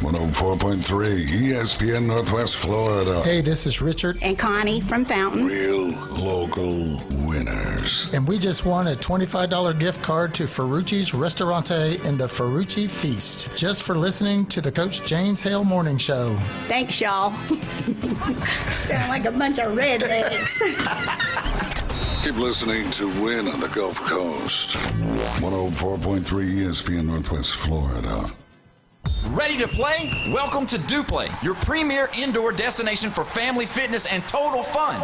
104.3 ESPN Northwest Florida. Hey, this is Richard and Connie from Fountain. Real local winners. And we just won a $25 gift card to Ferrucci's Ristorante in the Ferrucci Feast, just for listening to the Coach James Hale Morning Show. Thanks, y'all. Sound like a bunch of rednecks. Keep listening to Win on the Gulf Coast. 104.3 ESPN Northwest Florida. Ready to play? Welcome to DuPlay, your premier indoor destination for family fitness and total fun.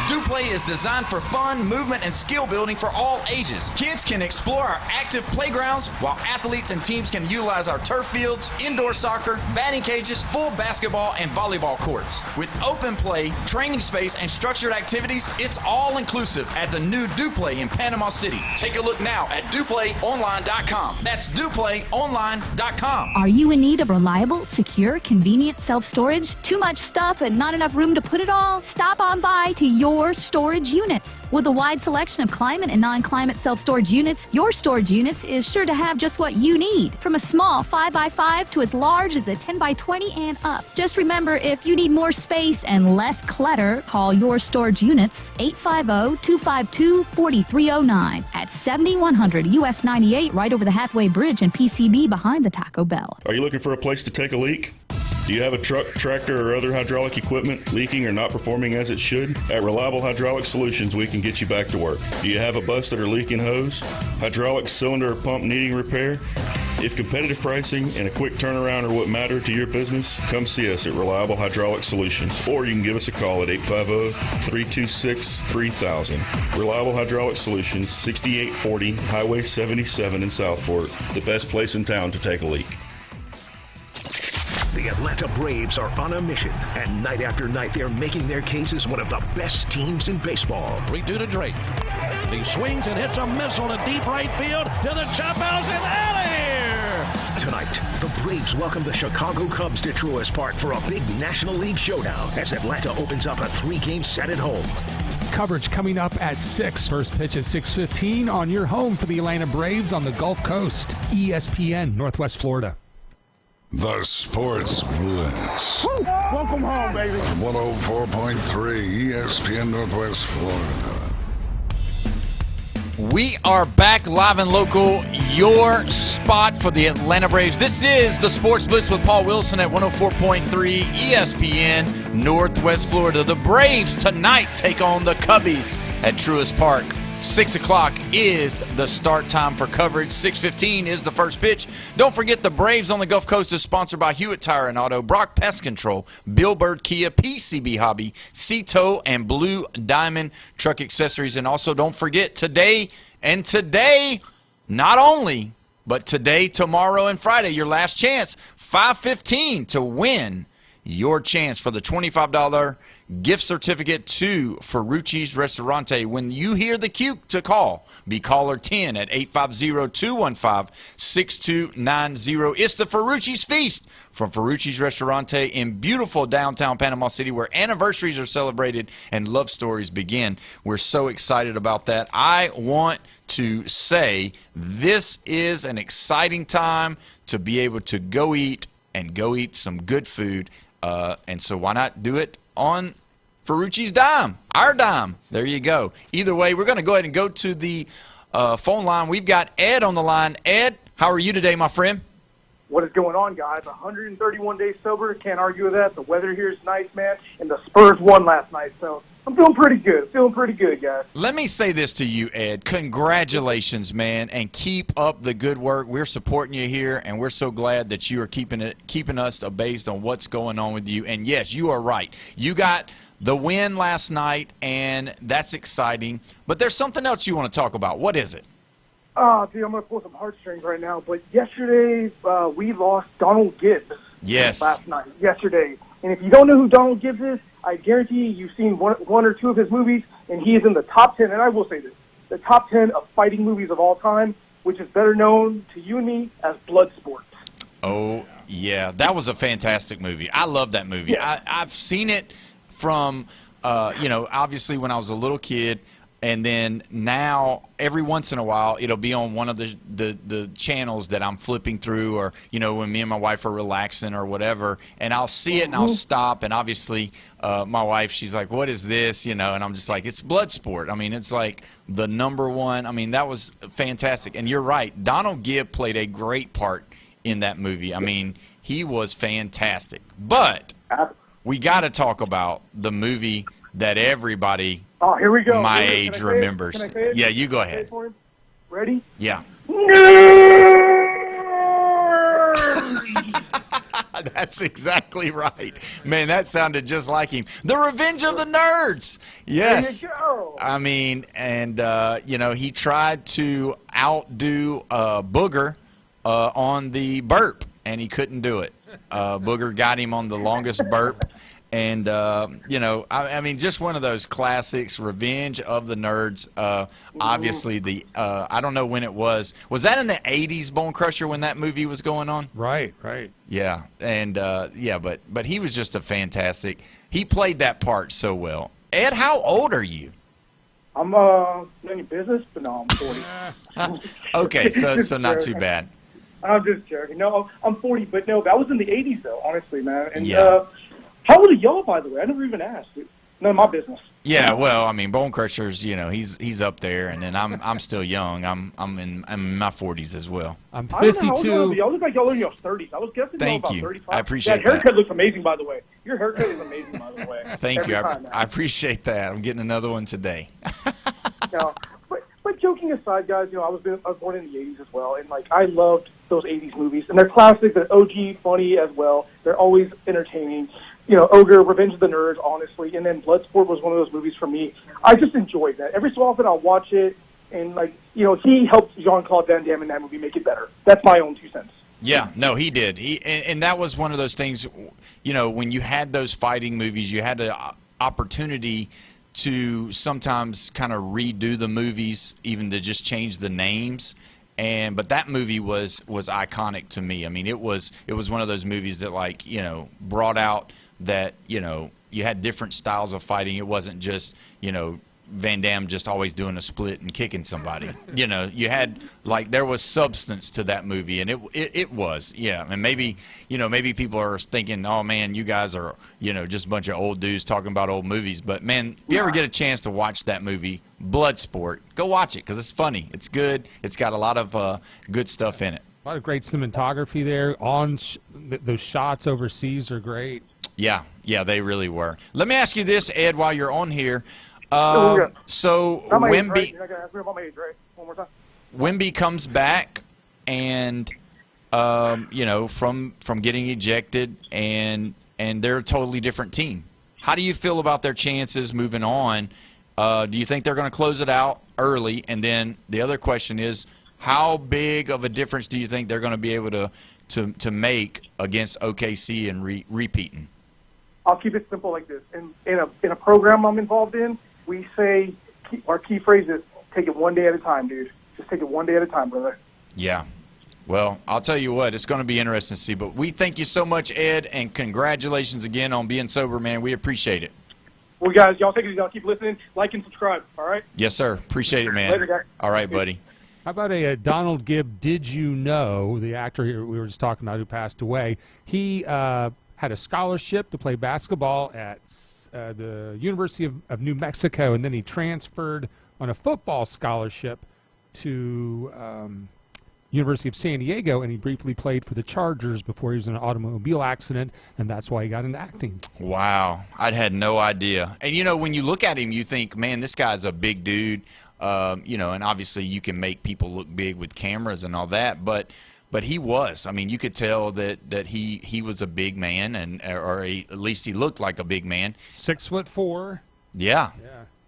DuPlay is designed for fun, movement, and skill building for all ages. Kids can explore our active playgrounds, while athletes and teams can utilize our turf fields, indoor soccer, batting cages, full basketball, and volleyball courts. With open play, training space, and structured activities, it's all inclusive at the new DuPlay in Panama City. Take a look now at DuPlayOnline.com. That's DuPlayOnline.com. Are you in need of reliable, secure, convenient self-storage? Too much stuff and not enough room to put it all? Stop on by to your storage units. With a wide selection of climate and non-climate self-storage units, your storage units is sure to have just what you need. From a small 5x5 to as large as a 10x20 and up. Just remember, if you need more space and less clutter, call your storage units 850-252-4309 at 7100 US 98 right over the Halfway Bridge and PCB behind the Taco Bell. Are you looking for a place to take a leak? Do you have a truck, tractor, or other hydraulic equipment leaking or not performing as it should? At Reliable Hydraulic Solutions, we can get you back to work. Do you have a busted or leaking hose? Hydraulic cylinder or pump needing repair? If competitive pricing and a quick turnaround are what matter to your business, come see us at Reliable Hydraulic Solutions, or you can give us a call at 850-326-3000. Reliable Hydraulic Solutions, 6840 Highway 77 in Southport, the best place in town to take a leak. The Atlanta Braves are on a mission, and night after night they're making their case as one of the best teams in baseball. 3-2 to Drake. He swings and hits a missile to deep right field to the chop house and out of here. Tonight, the Braves welcome the Chicago Cubs to Truist Park for a big National League showdown as Atlanta opens up a 3-game set at home. Coverage coming up at 6. First pitch at 6:15 on your home for the Atlanta Braves on the Gulf Coast. ESPN, Northwest Florida. The Sports Blitz. Woo! Welcome home, baby. 104.3 ESPN Northwest Florida. We are back live and local, your spot for the Atlanta Braves. This is the Sports Blitz with Paul Wilson at 104.3 ESPN Northwest Florida. The Braves tonight take on the Cubbies at Truist Park. 6 o'clock is the start time for coverage. 6:15 is the first pitch. Don't forget the Braves on the Gulf Coast is sponsored by Hewitt Tire and Auto, Brock Pest Control, Bill Bird Kia, PCB Hobby, Cito, and Blue Diamond Truck Accessories. And also don't forget today, not only, but today, tomorrow, and Friday, your last chance, 5:15 to win your chance for the $25 gift certificate to Ferrucci's Restaurante. When you hear the cue to call, be caller 10 at 850-215-6290. It's the Ferrucci's Feast from Ferrucci's Restaurante in beautiful downtown Panama City, where anniversaries are celebrated and love stories begin. We're so excited about that. I want to say this is an exciting time to be able to go eat some good food. And so why not do it on Ferrucci's dime, our dime. There you go. Either way, we're going to go ahead and go to the phone line. We've got Ed on the line. Ed, how are you today, my friend? What is going on, guys? 131 days sober. Can't argue with that. The weather here is nice, man. And the Spurs won last night, so I'm feeling pretty good. Guys. Let me say this to you, Ed. Congratulations, man, and keep up the good work. We're supporting you here, and we're so glad that you are keeping us based on what's going on with you. And, yes, you are right. You got the win last night, and that's exciting. But there's something else you want to talk about. What is it? Dude, I'm going to pull some heartstrings right now. But yesterday, we lost Donald Gibbs. Yes. Last night, yesterday. And if you don't know who Donald Gibbs is, I guarantee you've seen one or two of his movies, and he is in the top 10, and I will say this, the top 10 of fighting movies of all time, which is better known to you and me as Bloodsport. Oh, yeah. That was a fantastic movie. I love that movie. Yeah. I've seen it from, obviously when I was a little kid, and then now every once in a while it'll be on one of the channels that I'm flipping through, or when me and my wife are relaxing or whatever, and I'll see it and I'll stop, and obviously my wife, she's like, what is this, and I'm just like, it's Bloodsport. I mean, it's like the number one. I mean, that was fantastic. And you're right, Donald Gibb played a great part in that movie. I mean, he was fantastic. But we got to talk about the movie that everybody here we go. my age remembers. Can I say it? Yeah, you go ahead. Ready? Yeah. That's exactly right. Man, that sounded just like him. The Revenge of the Nerds. Yes. There you go. I mean, and, he tried to outdo Booger on the burp, and he couldn't do it. Booger got him on the longest burp. And, I mean, just one of those classics, Revenge of the Nerds. Obviously, I don't know when it was. Was that in the 80s, Bone Crusher, when that movie was going on? Right. Yeah. And, but he was just a fantastic. He played that part so well. Ed, how old are you? I'm in your business, but no, I'm 40. Okay, so not too bad. I'm just joking. No, I'm 40, but no, that was in the 80s, though, honestly, man. And, yeah. How old are y'all, by the way? I never even asked. None of my business. Yeah, well, I mean, Bone Crusher's, he's up there, and then I'm still young. I'm in my 40s as well. I'm 52. Y'all look like y'all are in your 30s. I was guessing y'all about 35. I appreciate that. That haircut looks amazing, by the way. Your haircut is amazing, by the way. Thank you. Time, I appreciate that. I'm getting another one today. No, but joking aside, guys, I was born in the 80s as well, and I loved those 80s movies, and they're classic. They're OG, funny as well. They're always entertaining. Ogre, Revenge of the Nerds, honestly, and then Bloodsport was one of those movies for me. I just enjoyed that. Every so often I'll watch it, and, he helped Jean-Claude Van Damme in that movie make it better. That's my own 2 cents. Yeah, no, he did. And that was one of those things, when you had those fighting movies, you had the opportunity to sometimes kind of redo the movies, even to just change the names. but that movie was iconic to me. I mean, it was one of those movies that, like, you know, brought out that, you know, you had different styles of fighting. It wasn't just, you know, Van Damme just always doing a split and kicking somebody. You know, you had, like, there was substance to that movie, and it was, yeah. And maybe, you know, maybe people are thinking, oh man, you guys are, you know, just a bunch of old dudes talking about old movies. But man, if you ever get a chance to watch that movie, Bloodsport, go watch it because it's funny, it's good, it's got a lot of good stuff in it. A lot of great cinematography there. Those shots overseas are great. Yeah, they really were. Let me ask you this, Ed, while you're on here. So Wemby, right? You're not gonna ask me about my age, right? One more time. Wemby comes back, and you know, from getting ejected, and they're a totally different team. How do you feel about their chances moving on? Do you think they're going to close it out early? And then the other question is, how big of a difference do you think they're going to be able to make against OKC and repeating? I'll keep it simple like this. In a program I'm involved in, we say our key phrase is take it one day at a time, dude. Just take it one day at a time, brother. Yeah. Well, I'll tell you what, it's going to be interesting to see. But we thank you so much, Ed, and congratulations again on being sober, man. We appreciate it. Well, guys, y'all take it easy. Y'all keep listening, like, and subscribe, all right? Yes, sir. Appreciate it, man. Later, guys. All right, buddy. How about a Donald Gibb, did you know, the actor here we were just talking about who passed away, he had a scholarship to play basketball at the University of New Mexico, and then he transferred on a football scholarship to University of San Diego, and he briefly played for the Chargers before he was in an automobile accident, and that's why he got into acting. Wow. I had no idea. And, you know, when you look at him, you think, man, this guy's a big dude. You know, and obviously you can make people look big with cameras and all that, but he was. I mean, you could tell that he was a big man, or at least he looked like a big man. 6'4". Yeah.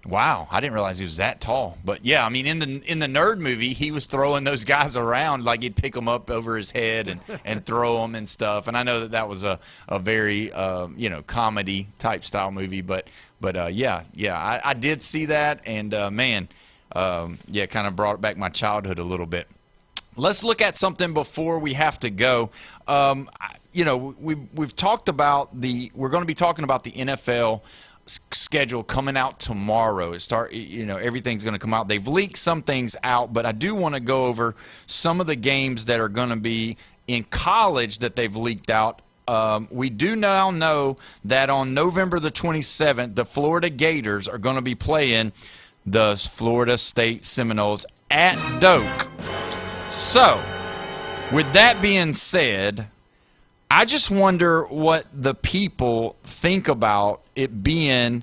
Wow, I didn't realize he was that tall. But yeah, I mean, in the Nerd movie, he was throwing those guys around like he'd pick them up over his head and throw them and stuff. And I know that was a very you know, comedy type style movie. But yeah, I did see that, and man, yeah, kind of brought back my childhood a little bit. Let's look at something before we have to go. You know, we've talked about we're going to be talking about the NFL schedule coming out tomorrow. You know, everything's going to come out. They've leaked some things out, but I do want to go over some of the games that are going to be in college that they've leaked out. We do now know that on November the 27th, the Florida Gators are going to be playing the Florida State Seminoles at Doak. So, with that being said, I just wonder what the people think about it being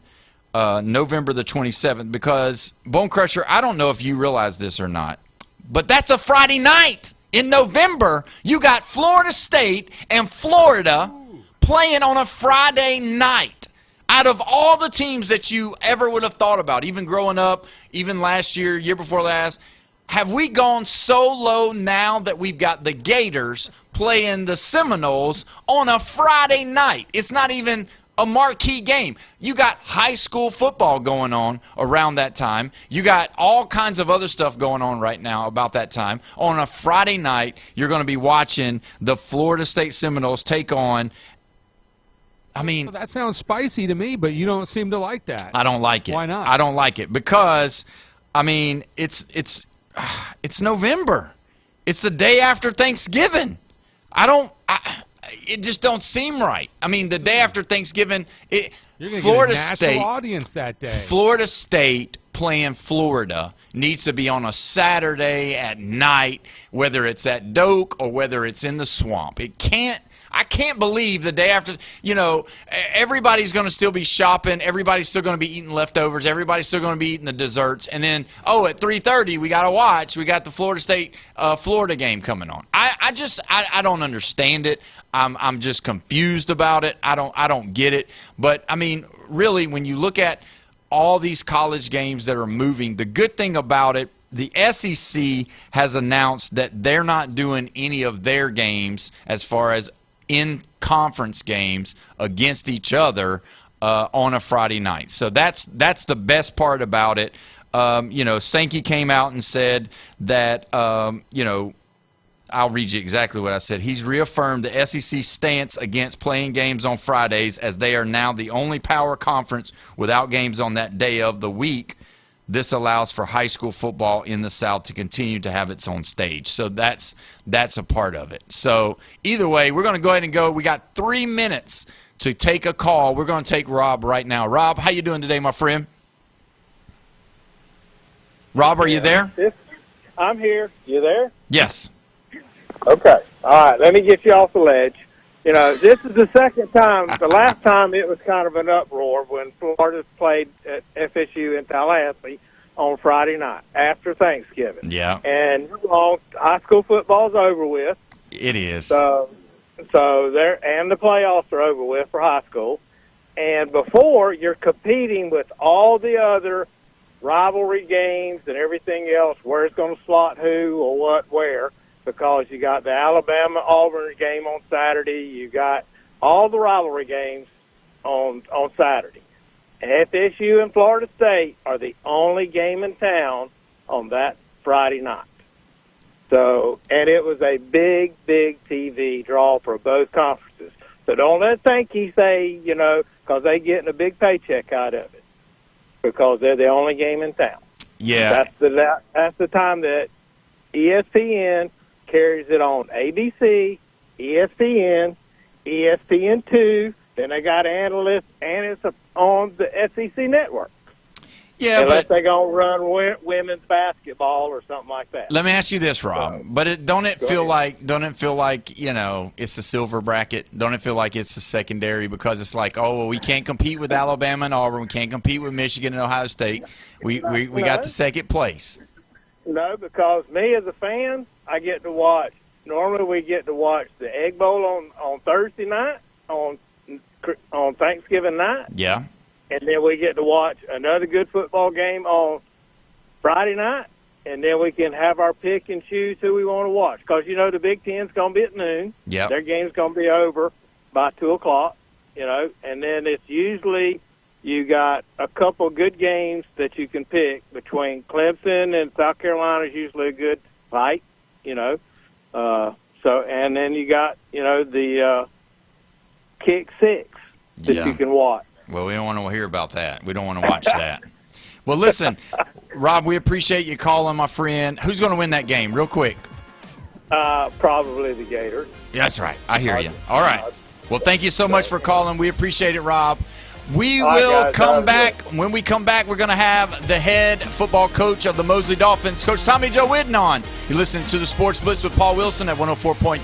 November the 27th, because, Bone Crusher, I don't know if you realize this or not, but that's a Friday night. In November, you got Florida State and Florida playing on a Friday night. Out of all the teams that you ever would have thought about, even growing up, even last year before last, have we gone so low now that we've got the Gators playing the Seminoles on a Friday night? It's not even a marquee game. You got high school football going on around that time. You got all kinds of other stuff going on right now about that time. On a Friday night, you're going to be watching the Florida State Seminoles take on, I mean, well, that sounds spicy to me, but you don't seem to like that. I don't like it. Why not? I don't like it because, I mean, it's November. It's the day after Thanksgiving. It just don't seem right. I mean, the day after Thanksgiving, You're gonna Florida get a national State audience that day. Florida State playing Florida needs to be on a Saturday at night, whether it's at Doak or whether it's in the swamp. I can't believe the day after, you know, everybody's going to still be shopping. Everybody's still going to be eating leftovers. Everybody's still going to be eating the desserts. And then, at 3:30, we got to watch. We got the Florida State Florida game coming on. I don't understand it. I'm just confused about it. I don't get it. But, I mean, really, when you look at all these college games that are moving, the good thing about it, the SEC has announced that they're not doing any of their games as far as in-conference games against each other on a Friday night. So that's the best part about it. Sankey came out and said that, I'll read you exactly what I said. He's reaffirmed the SEC stance against playing games on Fridays, as they are now the only power conference without games on that day of the week. This allows for high school football in the South to continue to have its own stage. So that's a part of it. So either way, we're going to go ahead and go. We got 3 minutes to take a call. We're going to take Rob right now. Rob, how you doing today, my friend? Rob, are you there? I'm here. You there? Yes. Okay. All right. Let me get you off the ledge. This is the second time. The last time it was kind of an uproar when Florida played at FSU in Tallahassee on Friday night after Thanksgiving. Yeah. And high school football's over with. It is. So there, and the playoffs are over with for high school. And before, you're competing with all the other rivalry games and everything else, where it's going to slot who or what where, because you got the Alabama-Auburn game on Saturday, you got all the rivalry games on Saturday. FSU and Florida State are the only game in town on that Friday night. So, and it was a big, big TV draw for both conferences. So don't let Sankey say, because they're getting a big paycheck out of it, because they're the only game in town. Yeah. That's the time that ESPN carries it on ABC, ESPN, ESPN2. Then they got analysts, and it's on the SEC network. Yeah, unless they're going to run women's basketball or something like that. Let me ask you this, Rob. But don't it feel like it's the silver bracket? Don't it feel like it's the secondary, because it's like, oh, well, we can't compete with Alabama and Auburn, we can't compete with Michigan and Ohio State. We got the second place. No, because me as a fan, I get to watch. Normally, we get to watch the Egg Bowl on Thursday night, on Thanksgiving night. Yeah. And then we get to watch another good football game on Friday night, and then we can have our pick and choose who we want to watch. Because, the Big Ten's going to be at noon. Yep. Their game's going to be over by 2 o'clock, and then it's usually you got a couple good games that you can pick between Clemson and South Carolina is usually a good fight, So, and then you got, the kick six that you can watch. Well, we don't want to hear about that. We don't want to watch that. Well, listen, Rob, we appreciate you calling, my friend. Who's going to win that game, real quick? Probably the Gators. Yeah, that's right. I hear you. All right. Well, thank you so much for calling. We appreciate it, Rob. We will come back. When we come back, we're going to have the head football coach of the Mosley Dolphins, Coach Tommy Joe Whidden, on. You're listening to the Sports Blitz with Paul Wilson at 104.3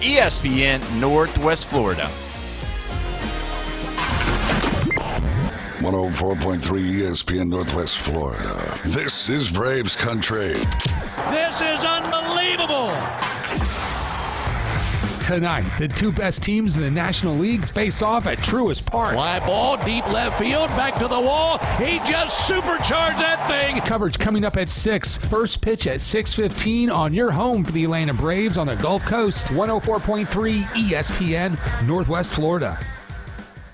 ESPN Northwest Florida. 104.3 ESPN Northwest Florida. This is Braves country. This is unbelievable. Tonight, the two best teams in the National League face off at Truist Park. Fly ball, deep left field, back to the wall. He just supercharged that thing. Coverage coming up at 6. First pitch at 6:15 on your home for the Atlanta Braves on the Gulf Coast. 104.3 ESPN Northwest Florida.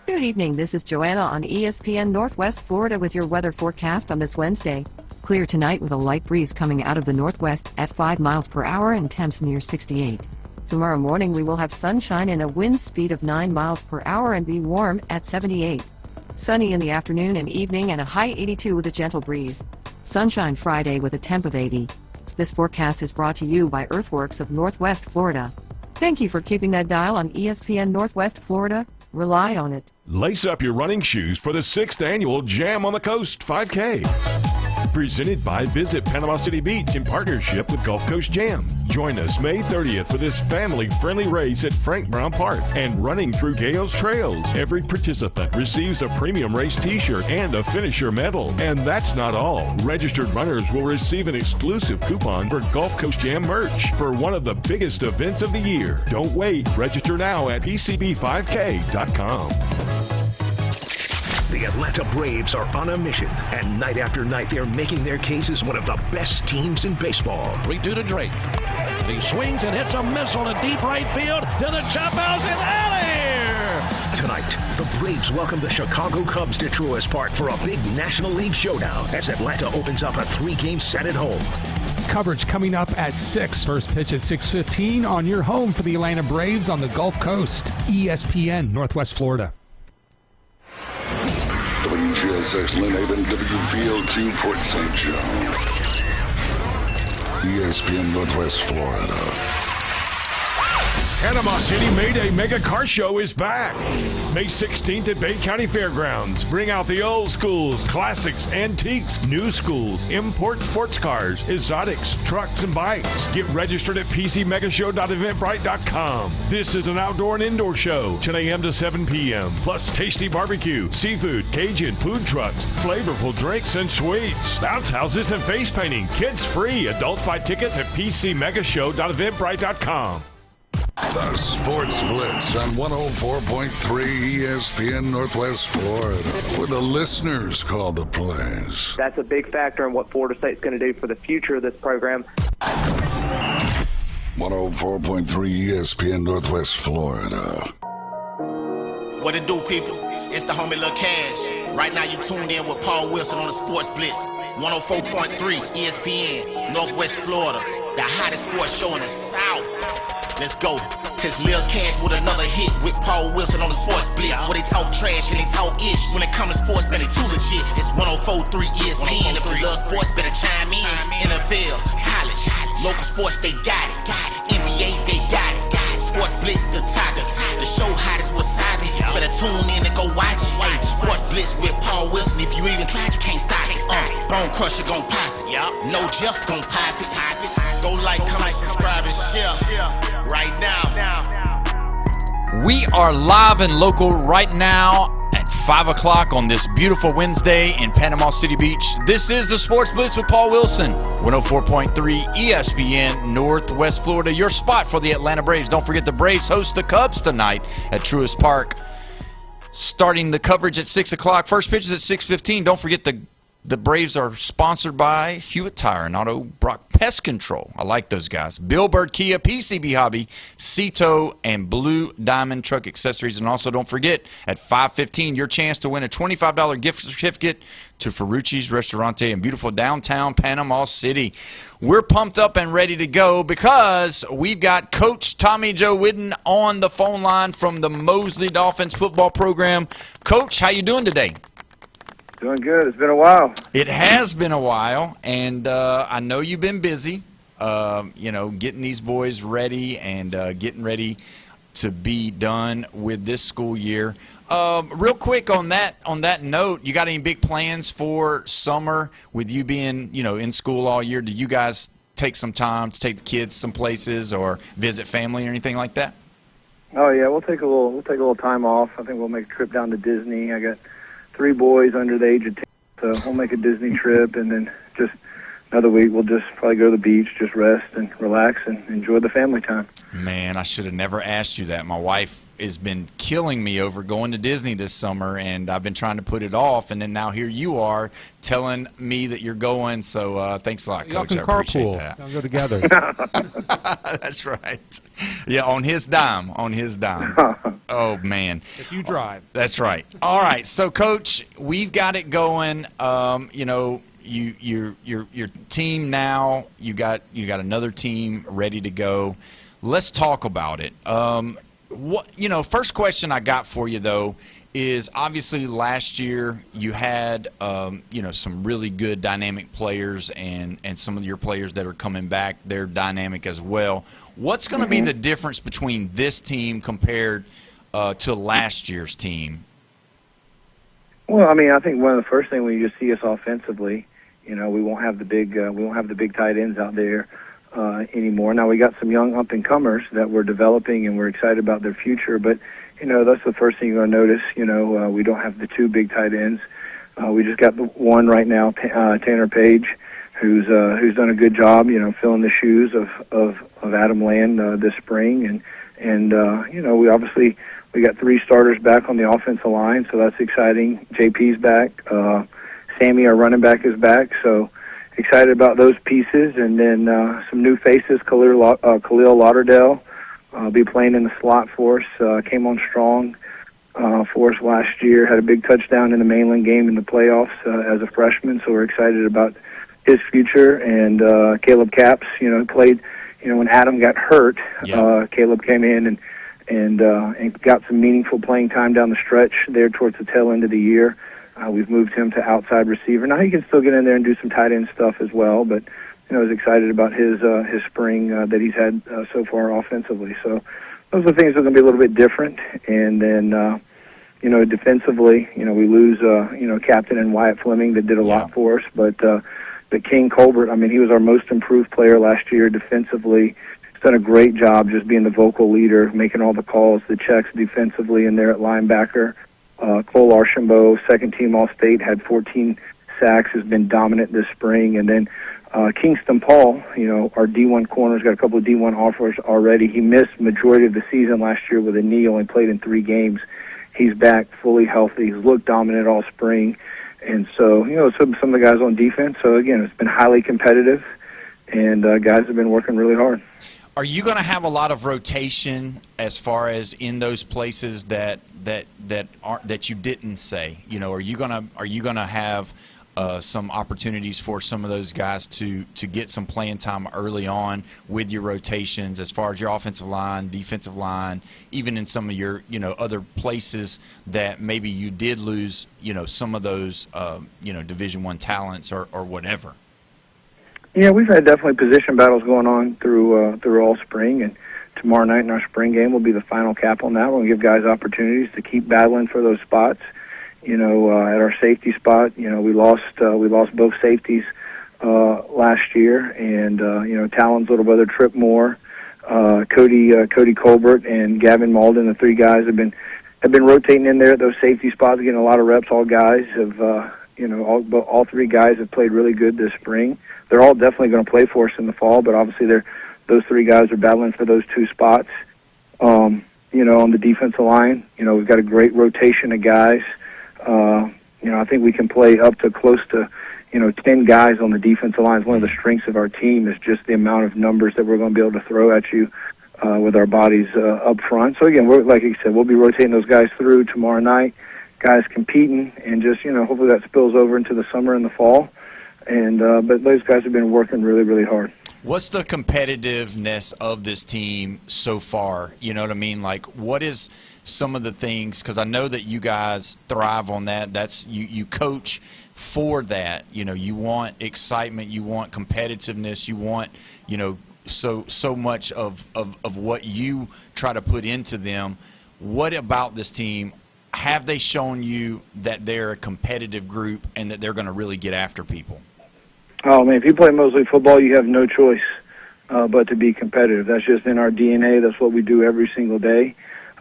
Good evening. This is Joanna on ESPN Northwest Florida with your weather forecast on this Wednesday. Clear tonight with a light breeze coming out of the northwest at 5 miles per hour and temps near 68. Tomorrow morning we will have sunshine and a wind speed of 9 miles per hour and be warm at 78. Sunny in the afternoon and evening and a high 82 with a gentle breeze. Sunshine Friday with a temp of 80. This forecast is brought to you by Earthworks of Northwest Florida. Thank you for keeping that dial on ESPN Northwest Florida. Rely on it. Lace up your running shoes for the 6th annual Jam on the Coast 5K. Presented by Visit Panama City Beach in partnership with Gulf Coast Jam. Join us May 30th for this family-friendly race at Frank Brown Park and running through Gales Trails. Every participant receives a premium race t-shirt and a finisher medal. And that's not all. Registered runners will receive an exclusive coupon for Gulf Coast Jam merch for one of the biggest events of the year. Don't wait. Register now at PCB5K.com. The Atlanta Braves are on a mission, and night after night they're making their case as one of the best teams in baseball. 3-2 to Drake. He swings and hits a missile to deep right field to the chop house and out of here. Tonight, the Braves welcome the Chicago Cubs to Truist Park for a big National League showdown as Atlanta opens up a 3-game set at home. Coverage coming up at 6. First pitch at 6:15 on your home for the Atlanta Braves on the Gulf Coast. ESPN, Northwest Florida. WGSX Lynn Haven, WVLQ Port St. John. ESPN Northwest Florida. Panama City Mayday Mega Car Show is back. May 16th at Bay County Fairgrounds. Bring out the old schools, classics, antiques, new schools, import sports cars, exotics, trucks, and bikes. Get registered at pcmegashow.eventbrite.com. This is an outdoor and indoor show, 10 a.m. to 7 p.m. Plus tasty barbecue, seafood, Cajun, food trucks, flavorful drinks and sweets, bounce houses and face painting. Kids free. Adults buy tickets at pcmegashow.eventbrite.com. The Sports Blitz on 104.3 ESPN Northwest Florida, where the listeners call the plays. That's a big factor in what Florida State's going to do for the future of this program. 104.3 ESPN Northwest Florida. What it do, people? It's the homie Lil Cash. Right now you tuned in with Paul Wilson on the Sports Blitz. 104.3 ESPN Northwest Florida, the hottest sports show in the South. Let's go. Cause Lil Cash with another hit with Paul Wilson on the Sports Blitz. Where they talk trash and they talk ish. When it comes to sports, man, they too legit. It's 104.3 ESPN. If you love sports, better chime in. NFL, college, local sports, they got it. NBA, they got it. Sports Blitz, the topic. The show hot as wasabi. Better tune in and go watch it. Sports Blitz with Paul Wilson. If you even tried, you can't stop it. Bone Crusher gon' pop it. No Jeff gon' pop it. Go like, comment, subscribe, and share. Right now. We are live and local right now at 5 o'clock on this beautiful Wednesday in Panama City Beach. This is the Sports Blitz with Paul Wilson, 104.3 ESPN Northwest Florida, your spot for the Atlanta Braves. Don't forget the Braves host the Cubs tonight at Truist Park. Starting the coverage at 6 o'clock. First pitch is at 6:15. Don't forget the Braves are sponsored by Hewitt Tire and Auto Brock Pest Control. I like those guys. Bill Bird Kia, PCB Hobby, Cito, and Blue Diamond Truck Accessories. And also don't forget, at 5:15, your chance to win a $25 gift certificate to Ferrucci's Restaurante in beautiful downtown Panama City. We're pumped up and ready to go because we've got Coach Tommy Joe Whidden on the phone line from the Mosley Dolphins football program. Coach, how you doing today? Doing good. It's been a while. It has been a while, and I know you've been busy, getting these boys ready and getting ready to be done with this school year. Real quick on that note, you got any big plans for summer with you being, in school all year? Do you guys take some time to take the kids some places or visit family or anything like that? Oh yeah, we'll take a little time off. I think we'll make a trip down to Disney. I got 3 boys under the age of 10, so we'll make a Disney trip, and then just another week we'll just probably go to the beach, just rest and relax and enjoy the family time. Man, I should have never asked you that. My wife has been killing me over going to Disney this summer, and I've been trying to put it off, and then now here you are telling me that you're going, so thanks a lot, Coach. I appreciate that. Y'all go together. That's right. Yeah, on his dime. Oh, man. If you drive. That's right. All right, so, Coach, we've got it going. Your team now, you got another team ready to go. Let's talk about it. First question I got for you, though, is obviously last year you had, some really good dynamic players and some of your players that are coming back, they're dynamic as well. What's going to be the difference between this team compared to last year's team? Well, I think one of the first things when you just see us offensively, we won't have the big tight ends out there anymore. Now we got some young up and comers that we're developing and we're excited about their future, but that's the first thing you're going to notice. We don't have the 2 big tight ends. We just got the one right now, Tanner Page, who's done a good job, filling the shoes of Adam Land this spring, and we got 3 starters back on the offensive line, so that's exciting. JP's back. Sammy, our running back, is back, so excited about those pieces. And then some new faces, Khalil Lauderdale be playing in the slot for us, came on strong for us last year. Had a big touchdown in the Mainland game in the playoffs as a freshman, so we're excited about his future. And Caleb Capps, played, when Adam got hurt, Caleb came in and got some meaningful playing time down the stretch there towards the tail end of the year. We've moved him to outside receiver. Now he can still get in there and do some tight end stuff as well, but I was excited about his spring that he's had so far offensively. So those are things that are going to be a little bit different. And then, defensively, we lose, Captain and Wyatt Fleming that did a lot for us. But King Colbert, he was our most improved player last year defensively. He's done a great job just being the vocal leader, making all the calls, the checks defensively in there at linebacker. Cole Archambault, second-team All-State, had 14 sacks, has been dominant this spring. And then Kingston Paul, our D1 corner's got a couple of D1 offers already. He missed majority of the season last year with a knee, only played in 3 games. He's back fully healthy. He's looked dominant all spring. And so, some of the guys on defense. So, again, it's been highly competitive, and guys have been working really hard. Are you going to have a lot of rotation as far as in those places that you didn't say? Are you going to have some opportunities for some of those guys to get some playing time early on with your rotations as far as your offensive line, defensive line, even in some of your other places that maybe you did lose some of those Division I talents or whatever? Yeah, we've had definitely position battles going on through all spring, and tomorrow night in our spring game will be the final cap on that. We'll give guys opportunities to keep battling for those spots. At our safety spot, we lost both safeties last year, and Talon's little brother Trip Moore, Cody Colbert, and Gavin Malden, the 3 guys have been rotating in there at those safety spots, getting a lot of reps. All guys have all 3 guys have played really good this spring. They're all definitely going to play for us in the fall, but obviously those 3 guys are battling for those 2 spots. On the defensive line, we've got a great rotation of guys. I think we can play up to close to, 10 guys on the defensive line. One of the strengths of our team is just the amount of numbers that we're going to be able to throw at you with our bodies up front. So, again, like you said, we'll be rotating those guys through tomorrow night, guys competing, and just, hopefully that spills over into the summer and the fall. And but those guys have been working really, really hard. What's the competitiveness of this team so far? You know what I mean? Like, what is some of the things? Because I know that you guys thrive on that. That's you coach for that. You want excitement. You want competitiveness. You want so much of what you try to put into them. What about this team? Have they shown you that they're a competitive group and that they're going to really get after people? Oh, man, if you play Mosley football, you have no choice but to be competitive. That's just in our DNA. That's what we do every single day.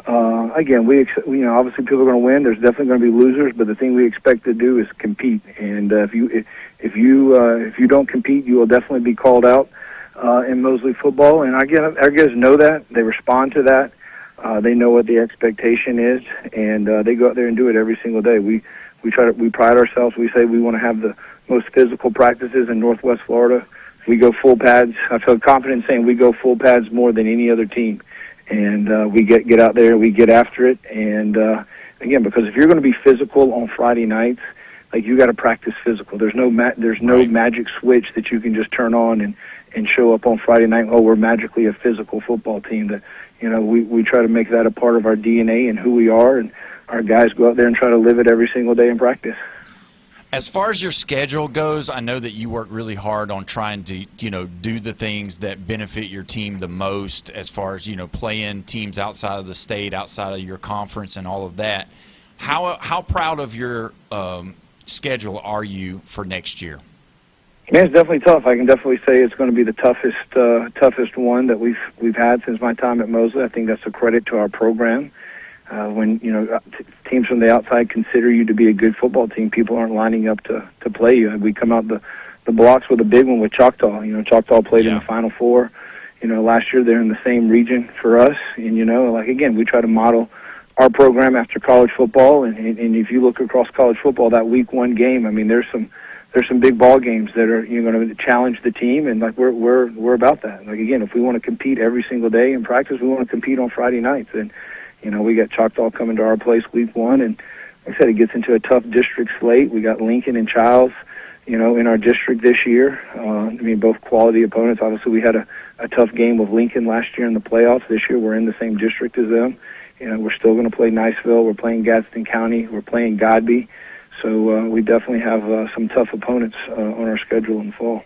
Again, obviously people are going to win. There's definitely going to be losers, but the thing we expect to do is compete. And if you don't compete, you will definitely be called out in Mosley football. And our guys know that. They respond to that. They know what the expectation is, and they go out there and do it every single day. We pride ourselves. We say we want to have the most physical practices in Northwest Florida. We go full pads. I feel confident saying we go full pads more than any other team, and we get out there, we get after it. And again, because if you're going to be physical on Friday nights, like, you got to practice physical. There's no magic switch that you can just turn on and show up on Friday night. Oh, we're magically a physical football team. That we try to make that a part of our DNA and who we are, and our guys go out there and try to live it every single day in practice. As far as your schedule goes, I know that you work really hard on trying to, do the things that benefit your team the most, as far as, playing teams outside of the state, outside of your conference and all of that. How proud of your schedule are you for next year? Man, it's definitely tough. I can definitely say it's going to be the toughest one that we've had since my time at Mosley. I think that's a credit to our program. When teams from the outside consider you to be a good football team, people aren't lining up to play you. We come out the blocks with a big one with Choctaw. Choctaw played in the Final Four. Last year they're in the same region for us, and again, we try to model our program after college football. And if you look across college football, that Week 1 game, there's some big ball games that are going to challenge the team, and we're about that. Again, if we want to compete every single day in practice, we want to compete on Friday nights. And You know, we got Choctaw coming to our place week 1, and like I said, it gets into a tough district slate. We got Lincoln and Childs, you know, in our district this year. I mean, both quality opponents. Obviously, we had a tough game with Lincoln last year in the playoffs. This year, we're in the same district as them. You know, we're still going to play Niceville. We're playing Gadsden County. We're playing Godby. So we definitely have some tough opponents on our schedule in the fall.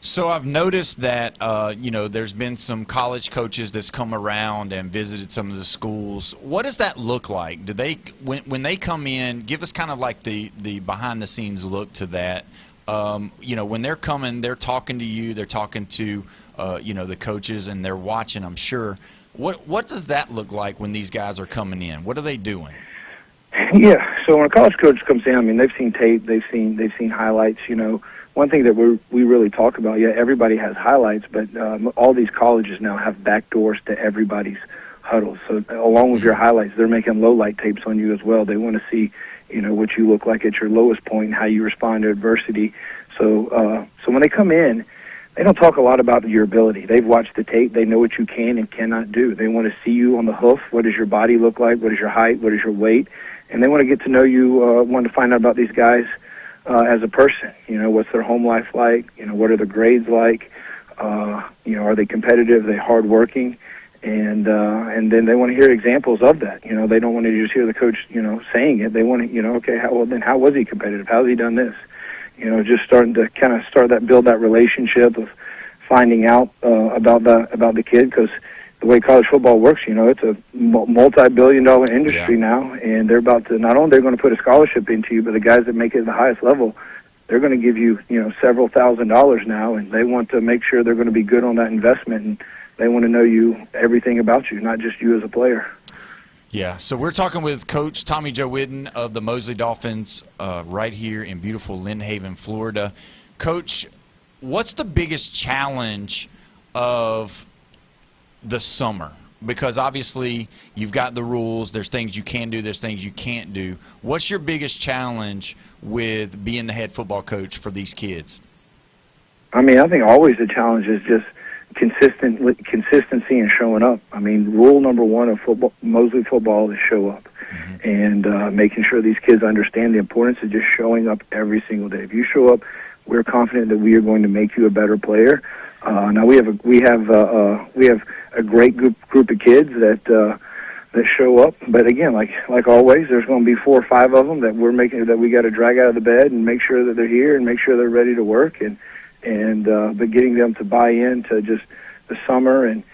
So I've noticed that, you know, there's been some college coaches that's come around and visited some of the schools. What does that look like? Do they, when they come in, give us kind of like the behind-the-scenes look to that. You know, when they're coming, they're talking to you, they're talking to, you know, the coaches, and they're watching, I'm sure. What does that look like when these guys are coming in? What are they doing? Yeah, so when a college coach comes in, I mean, they've seen tape, they've seen highlights, you know. One thing that we really talk about, yeah, everybody has highlights, but all these colleges now have back doors to everybody's huddles. So along with your highlights, they're making low-light tapes on you as well. They want to see, you know, what you look like at your lowest point and how you respond to adversity. So when they come in, they don't talk a lot about your ability. They've watched the tape. They know what you can and cannot do. They want to see you on the hoof. What does your body look like? What is your height? What is your weight? And they want to get to know you, want to find out about these guys as a person. You know, what's their home life like? You know, what are the grades like? You know, are they competitive? Are they hardworking? And then they want to hear examples of that. You know, they don't want to just hear the coach, you know, saying it. They want to, you know, okay, how was he competitive? How's he done this? You know, just starting to kind of build that relationship of finding out about the kid, because the way college football works, you know, it's a multi-billion-dollar industry now, and they're about to, not only they're going to put a scholarship into you, but the guys that make it at the highest level, they're going to give you, you know, several $1,000s now, and they want to make sure they're going to be good on that investment, and they want to know you, everything about you, not just you as a player. Yeah, so we're talking with Coach Tommy Joe Whidden of the Mosley Dolphins right here in beautiful Lynn Haven, Florida. Coach, what's the biggest challenge of the summer? Because obviously you've got the rules, there's things you can do, there's things you can't do. What's your biggest challenge with being the head football coach for these kids? I mean, I think always the challenge is just consistency and showing up. I mean, rule number one of football, Mosley football, is show up. And making sure these kids understand the importance of just showing up every single day. If you show up, we're confident that we are going to make you a better player. Now we have a great group of kids that show up, but again, like always, there's going to be 4 or 5 of them that we got to drag out of the bed and make sure that they're here and make sure they're ready to work, but getting them to buy into just the summer and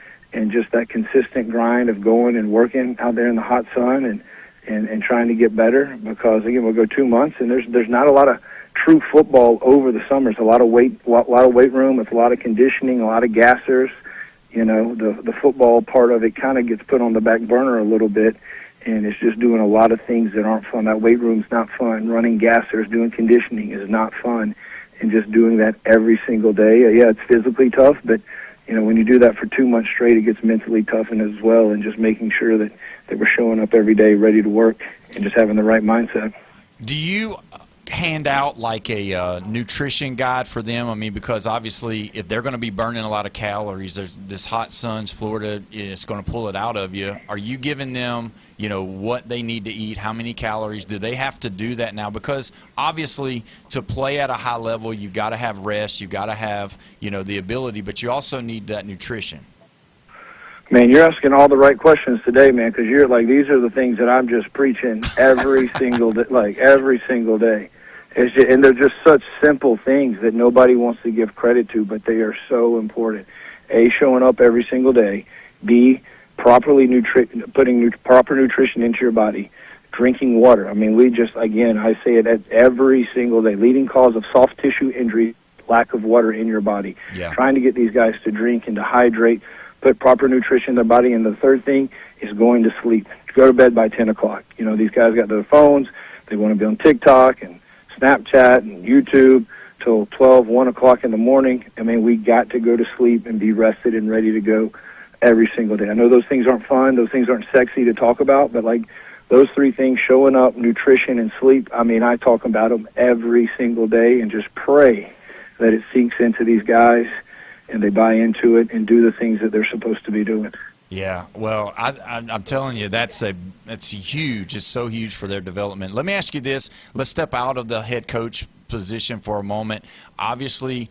just that consistent grind of going and working out there in the hot sun and trying to get better, because again, we'll go 2 months and there's not a lot of true football over the summer. It's a lot of weight room. It's a lot of conditioning, a lot of gassers. You know, the football part of it kind of gets put on the back burner a little bit, and it's just doing a lot of things that aren't fun. That weight room's not fun. Running gassers, doing conditioning is not fun, and just doing that every single day. Yeah, it's physically tough, but you know, when you do that for 2 months straight, it gets mentally toughened as well, and just making sure that we're showing up every day ready to work and just having the right mindset. Do you hand out like a nutrition guide for them? I mean, because obviously if they're going to be burning a lot of calories, there's this hot sun's Florida, it's going to pull it out of you. Are you giving them, you know, what they need to eat, how many calories? Do they have to do that now? Because obviously to play at a high level, you've got to have rest, you've got to have, you know, the ability, but you also need that nutrition. Man, you're asking all the right questions today, man, because you're like, these are the things that I'm just preaching every single day, like every single day. It's just, and they're just such simple things that nobody wants to give credit to, but they are so important. A, showing up every single day. B, properly putting proper nutrition into your body. Drinking water. I mean, I say it every single day. Leading cause of soft tissue injury, lack of water in your body. Yeah. Trying to get these guys to drink and to hydrate, put proper nutrition in their body. And the third thing is going to sleep. Go to bed by 10 o'clock. You know, these guys got their phones. They want to be on TikTok and Snapchat and YouTube till 12, 1 o'clock in the morning. I mean, we got to go to sleep and be rested and ready to go every single day. I know those things aren't fun. Those things aren't sexy to talk about, but like those 3 things, showing up, nutrition, and sleep, I mean, I talk about them every single day and just pray that it sinks into these guys and they buy into it and do the things that they're supposed to be doing. Yeah, well, I'm telling you, that's huge. It's so huge for their development. Let me ask you this. Let's step out of the head coach position for a moment. Obviously,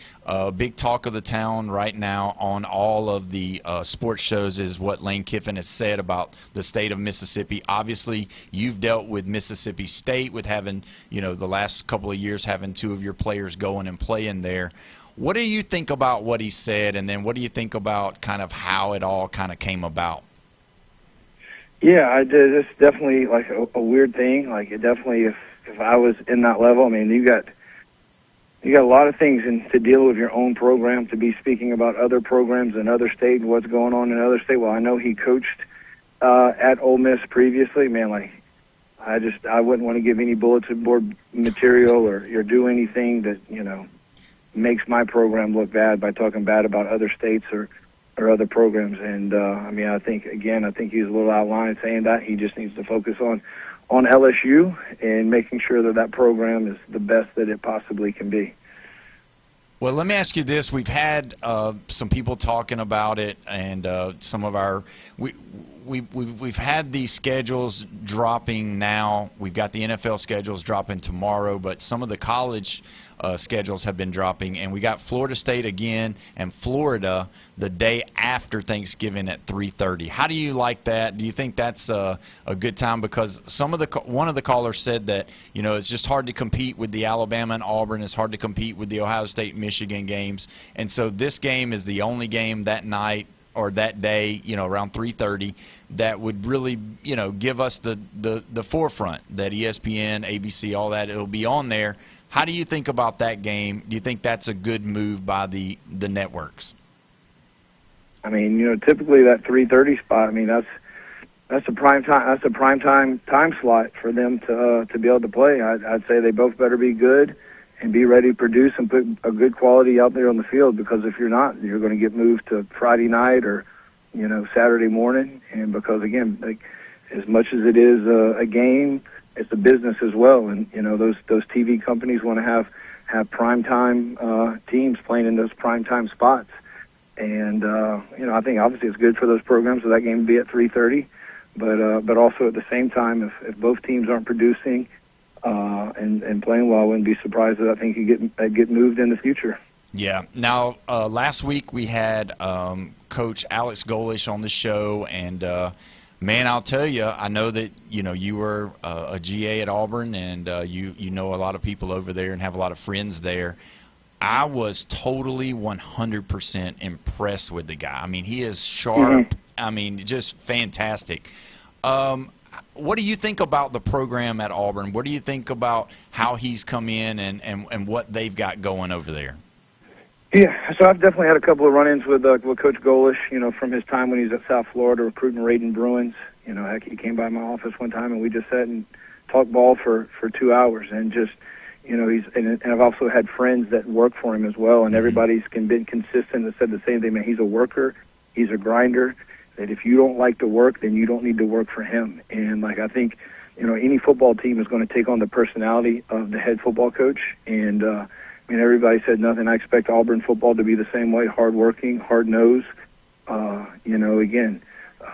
big talk of the town right now on all of the sports shows is what Lane Kiffin has said about the state of Mississippi. Obviously, you've dealt with Mississippi State with having, the last couple of years having two of your players going and playing there. What do you think about what he said, and then what do you think about kind of how it all kind of came about? Yeah, it's definitely like a weird thing. Like, it definitely, if I was in that level, I mean, you got a lot of things to deal with your own program, to be speaking about other programs in other states and what's going on in other states. Well, I know he coached at Ole Miss previously. Man, like, I wouldn't want to give any bulletin board material or do anything that, makes my program look bad by talking bad about other states or other programs. And, I think he's a little out of line saying that. He just needs to focus on LSU and making sure that program is the best that it possibly can be. Well, let me ask you this. We've had some people talking about it, and some of our we've had these schedules dropping now. We've got the NFL schedules dropping tomorrow, but some of the college schedules have been dropping, and we got Florida State again and Florida the day after Thanksgiving at 3:30. How do you like that? Do you think that's a good time? Because one of the callers said that it's just hard to compete with the Alabama and Auburn. It's hard to compete with the Ohio State Michigan games, and so this game is the only game that night or that day, around 3:30, that would really, give us the forefront that ESPN, ABC, all that, it'll be on there. How do you think about that game? Do you think that's a good move by the networks? I mean, typically that 3:30 spot, I mean, that's a prime time. That's a prime time slot for them to be able to play. I'd say they both better be good and be ready to produce and put a good quality out there on the field, because if you're not, you're going to get moved to Friday night or, Saturday morning. And because, again, like, as much as it is a game, it's a business as well. And, those TV companies want to have primetime teams playing in those primetime spots. And, I think obviously it's good for those programs for that game to be at 3:30. But also at the same time, if both teams aren't producing and playing well, I wouldn't be surprised that I think you get moved in the future. Yeah. Now, last week we had Coach Alex Golish on the show, and man, I'll tell you, I know that you were a GA at Auburn, and you know a lot of people over there and have a lot of friends there. I was totally 100% impressed with the guy. I mean, he is sharp. Mm-hmm. I mean, just fantastic. What do you think about the program at Auburn? What do you think about how he's come in and what they've got going over there? Yeah, so I've definitely had a couple of run-ins with Coach Golish, from his time when he was at South Florida recruiting Raiden Bruins. Heck, he came by my office one time and we just sat and talked ball for 2 hours. And just, and I've also had friends that work for him as well, and everybody's been consistent and said the same thing. Man, he's a worker, he's a grinder, that if you don't like to work, then you don't need to work for him. And, like, I think, any football team is going to take on the personality of the head football coach. And, everybody said nothing. I expect Auburn football to be the same way, hard-working, hard-nosed.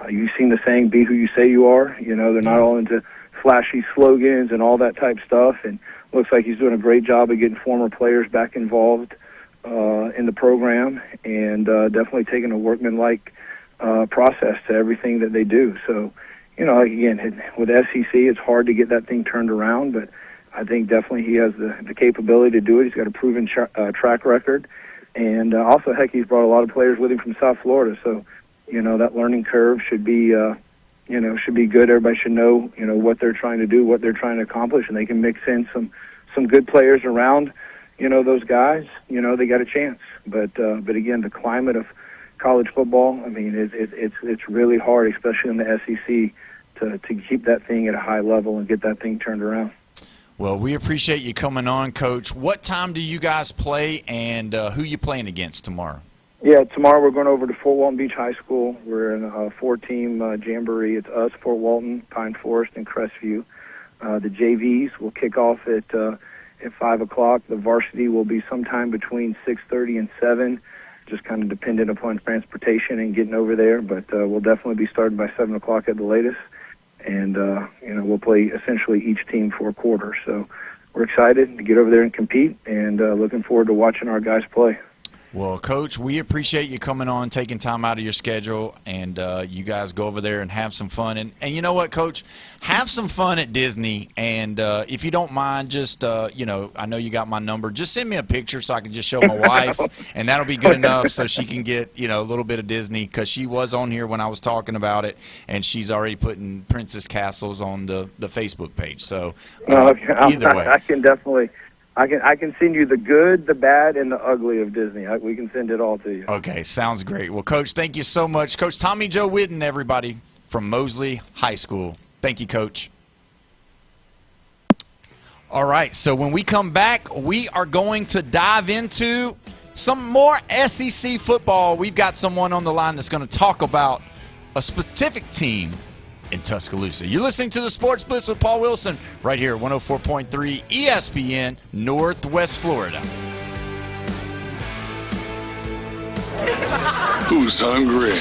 You've seen the saying, be who you say you are. They're not all into flashy slogans and all that type stuff. And looks like he's doing a great job of getting former players back involved in the program, and definitely taking a workmanlike process to everything that they do. So, again, with SEC, it's hard to get that thing turned around, but I think definitely he has the capability to do it. He's got a proven track record. And also, heck, he's brought a lot of players with him from South Florida. So, that learning curve should be good. Everybody should know, what they're trying to do, what they're trying to accomplish, and they can mix in some good players around, those guys. They got a chance. But again, the climate of college football, I mean, it's really hard, especially in the SEC, to keep that thing at a high level and get that thing turned around. Well, we appreciate you coming on, Coach. What time do you guys play, and who you playing against tomorrow? Yeah, tomorrow we're going over to Fort Walton Beach High School. We're in a 4-team jamboree. It's us, Fort Walton, Pine Forest, and Crestview. The JVs will kick off at 5 o'clock. The varsity will be sometime between 6:30 and 7. just kind of dependent upon transportation and getting over there. But we'll definitely be starting by 7 o'clock at the latest. And, we'll play essentially each team for a quarter. So we're excited to get over there and compete, and looking forward to watching our guys play. Well, Coach, we appreciate you coming on, taking time out of your schedule, and you guys go over there and have some fun. And you know what, Coach? Have some fun at Disney. And if you don't mind, just, I know you got my number. Just send me a picture so I can just show my wife, and that'll be good enough so she can get, a little bit of Disney, because she was on here when I was talking about it, and she's already putting Princess Castles on the Facebook page. So either way. I can definitely – I can send you the good, the bad, and the ugly of Disney. We can send it all to you. Okay, sounds great. Well, Coach, thank you so much. Coach Tommy Joe Whitten, everybody, from Mosley High School. Thank you, Coach. All right, so when we come back, we are going to dive into some more SEC football. We've got someone on the line that's going to talk about a specific team in Tuscaloosa. You're listening to the Sports Blitz with Paul Wilson right here at 104.3 ESPN, Northwest Florida. Who's hungry?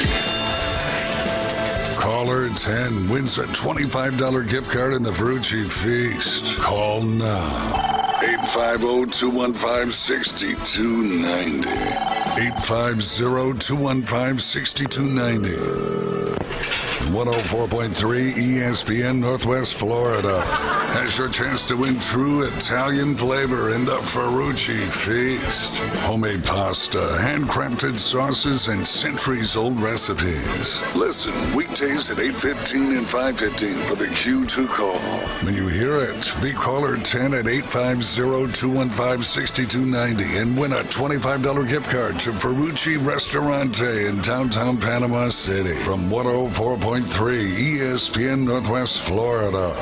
Caller 10 wins a $25 gift card in the Ferrucci Feast. Call now. 850-215-6290. 850-215-6290. 104.3 ESPN Northwest Florida has your chance to win true Italian flavor in the Ferrucci Feast. Homemade pasta, handcrafted sauces, and centuries-old recipes. Listen weekdays at 8:15 and 5:15 for the cue to call. When you hear it, be caller 10 at 850-215-6290 and win a $25 gift card to Ferrucci Restaurante in downtown Panama City from 104.3 ESPN Northwest Florida.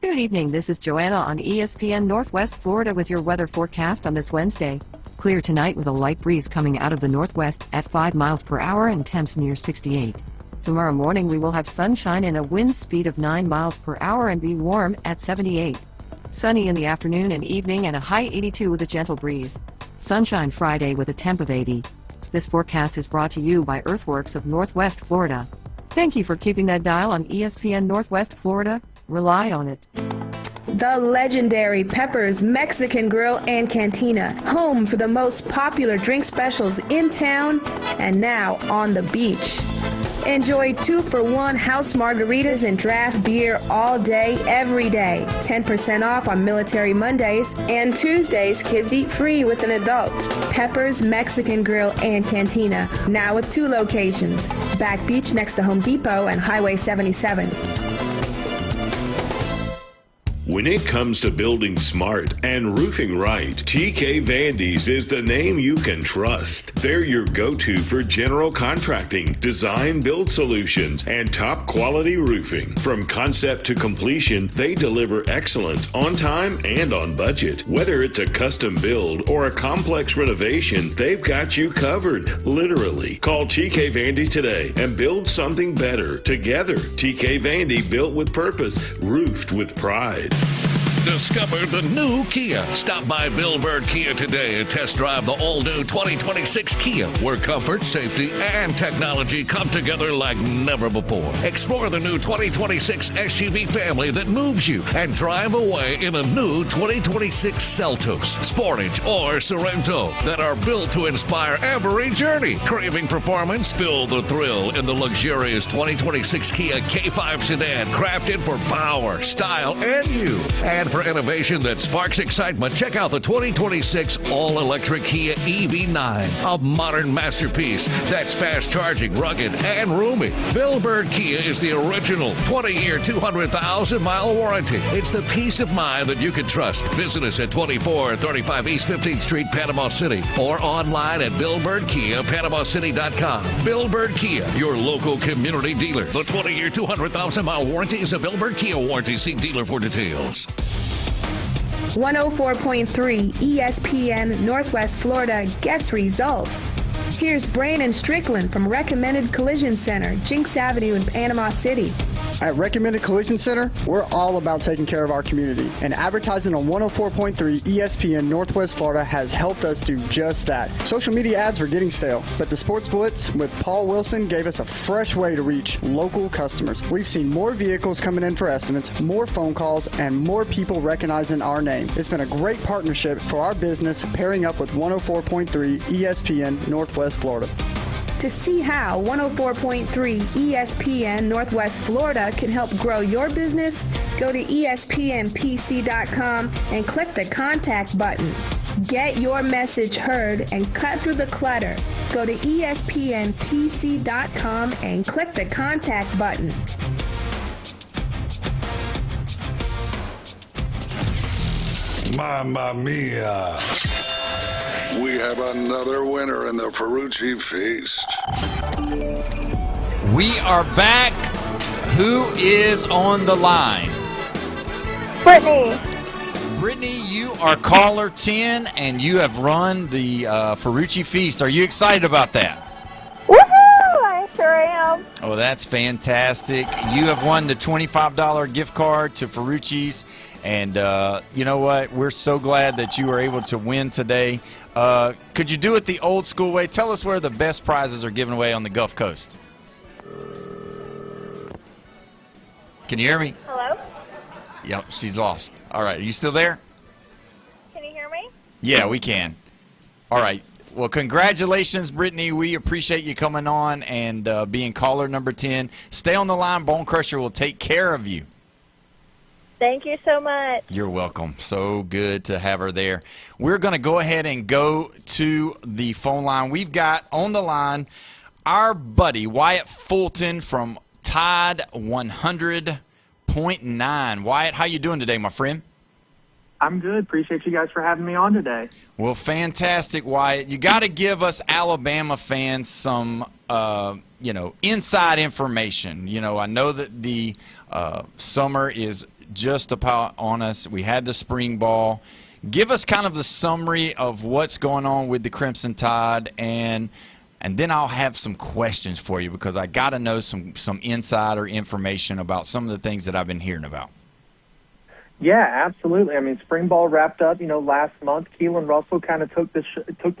Good evening. This is Joanna on ESPN Northwest Florida with your weather forecast on this Wednesday. Clear tonight with a light breeze coming out of the northwest at 5 miles per hour and temps near 68. Tomorrow morning we will have sunshine and a wind speed of 9 miles per hour and be warm at 78. Sunny in the afternoon and evening and a high 82 with a gentle breeze. Sunshine Friday with a temp of 80. This forecast is brought to you by Earthworks of Northwest Florida. Thank you for keeping that dial on ESPN Northwest Florida. Rely on it. The legendary Pepper's Mexican Grill and Cantina, home for the most popular drink specials in town and now on the beach. Enjoy 2-for-1 house margaritas and draft beer all day, every day. 10% off on Military Mondays, and Tuesdays kids eat free with an adult. Pepper's Mexican Grill and Cantina, now with 2 locations. Back Beach next to Home Depot and Highway 77. When it comes to building smart and roofing right, TK Vandy's is the name you can trust. They're your go-to for general contracting, design build solutions, and top quality roofing. From concept to completion, they deliver excellence on time and on budget. Whether it's a custom build or a complex renovation, they've got you covered, literally. Call TK Vandy today and build something better together. TK Vandy, built with purpose, roofed with pride. Discover the new Kia. Stop by Bill Bird Kia today and test drive the all-new 2026 Kia, where comfort, safety, and technology come together like never before. Explore the new 2026 SUV family that moves you and drive away in a new 2026 Seltos, Sportage, or Sorento that are built to inspire every journey. Craving performance? Feel the thrill in the luxurious 2026 Kia K5 sedan, crafted for power, style, and you. And for innovation that sparks excitement, check out the 2026 all-electric Kia EV9, a modern masterpiece that's fast-charging, rugged, and roomy. Bill Bird Kia is the original 20-year, 200,000-mile warranty. It's the peace of mind that you can trust. Visit us at 2435 East 15th Street, Panama City, or online at BillBirdKia.PanamaCity.com. Bill Bird Kia, your local community dealer. The 20-year, 200,000-mile warranty is a Bill Bird Kia warranty. See dealer for details. 104.3 ESPN Northwest Florida gets results. Here's Brandon Strickland from Recommended Collision Center, Jinx Avenue in Panama City. At Recommended Collision Center, we're all about taking care of our community, and advertising on 104.3 ESPN Northwest Florida has helped us do just that. Social media ads were getting stale, but the Sports Blitz with Paul Wilson gave us a fresh way to reach local customers. We've seen more vehicles coming in for estimates, more phone calls, and more people recognizing our name. It's been a great partnership for our business, pairing up with 104.3 ESPN Northwest Florida. To see how 104.3 ESPN Northwest Florida can help grow your business, go to espnpc.com and click the contact button. Get your message heard and cut through the clutter. Go to espnpc.com and click the contact button. Mamma mia. We have another winner in the Ferrucci Feast. We are back. Who is on the line? Brittany. Brittany, you are caller 10, and you have run the Ferrucci Feast. Are you excited about that? Woohoo! I sure am. Oh, that's fantastic. You have won the $25 gift card to Ferrucci's, and you know what? We're so glad that you were able to win today. Could you do it the old school way? Tell us where the best prizes are given away on the Gulf Coast. Can you hear me? Hello? Yep, she's lost. All right, are you still there? Can you hear me? Yeah, we can. All right. Well, congratulations, Brittany. We appreciate you coming on and being caller number 10. Stay on the line. Bone Crusher will take care of you. Thank you so much. You're welcome. So good to have her there. We're going to go ahead and go to the phone line. We've got on the line our buddy Wyatt Fulton from Tide 100.9. Wyatt, how you doing today, my friend? I'm good. Appreciate you guys for having me on today. Well, fantastic, Wyatt. You got to give us Alabama fans some, inside information. I know that the summer is just about on us. We had the spring ball. Give us kind of the summary of what's going on with the Crimson Tide, and then I'll have some questions for you because I got to know some insider information about some of the things that I've been hearing about. Yeah, absolutely. I mean, spring ball wrapped up, last month. Keelan Russell kind of took the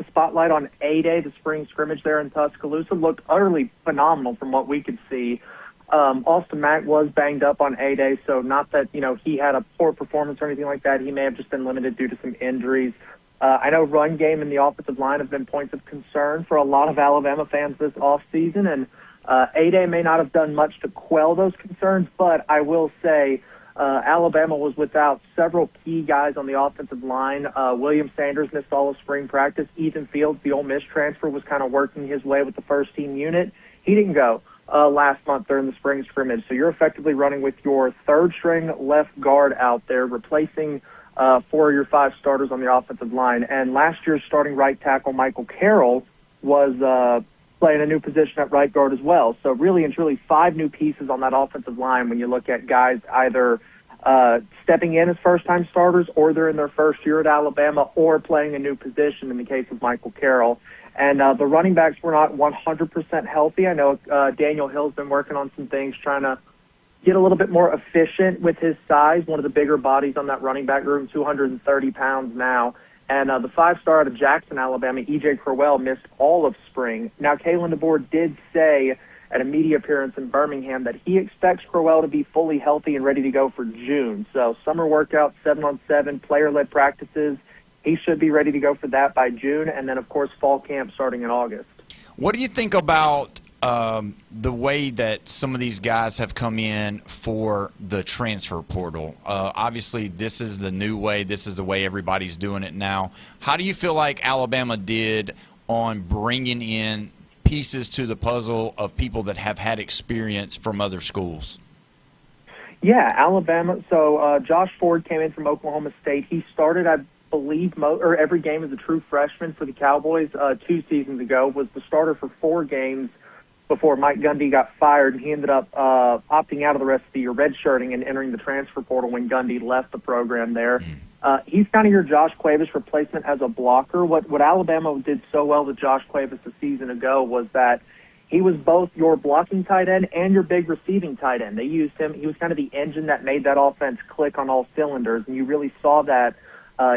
spotlight on A-Day, the spring scrimmage there in Tuscaloosa. Looked utterly phenomenal from what we could see. Austin Mack was banged up on A-Day, so not that, he had a poor performance or anything like that. He may have just been limited due to some injuries. I know run game and the offensive line have been points of concern for a lot of Alabama fans this offseason, and A-Day may not have done much to quell those concerns, but I will say Alabama was without several key guys on the offensive line. William Sanders missed all of spring practice. Ethan Fields, the Ole Miss transfer, was kind of working his way with the first-team unit. He didn't go last month during the spring scrimmage. So you're effectively running with your third-string left guard out there, replacing 4 of your 5 starters on the offensive line. And last year's starting right tackle, Michael Carroll, was playing a new position at right guard as well. So really and truly 5 new pieces on that offensive line when you look at guys either stepping in as first-time starters or they're in their first year at Alabama or playing a new position in the case of Michael Carroll. And the running backs were not 100% healthy. I know Daniel Hill's been working on some things, trying to get a little bit more efficient with his size, one of the bigger bodies on that running back room, 230 pounds now. And the 5-star out of Jackson, Alabama, E.J. Crowell, missed all of spring. Now, Kalen DeBoer did say at a media appearance in Birmingham that he expects Crowell to be fully healthy and ready to go for June. So summer workouts, 7-on-7, player-led practices. He should be ready to go for that by June, and then, of course, fall camp starting in August. What do you think about the way that some of these guys have come in for the transfer portal? Obviously, this is the new way. This is the way everybody's doing it now. How do you feel like Alabama did on bringing in pieces to the puzzle of people that have had experience from other schools? Yeah, Alabama. So Josh Ford came in from Oklahoma State. He started, I believe, every game as a true freshman for the Cowboys 2 seasons ago, was the starter for 4 games before Mike Gundy got fired, and he ended up opting out of the rest of the year, redshirting and entering the transfer portal when Gundy left the program there. He's kind of your Josh Cuevas replacement as a blocker. What Alabama did so well with Josh Cuevas a season ago was that he was both your blocking tight end and your big receiving tight end. They used him. He was kind of the engine that made that offense click on all cylinders, and you really saw that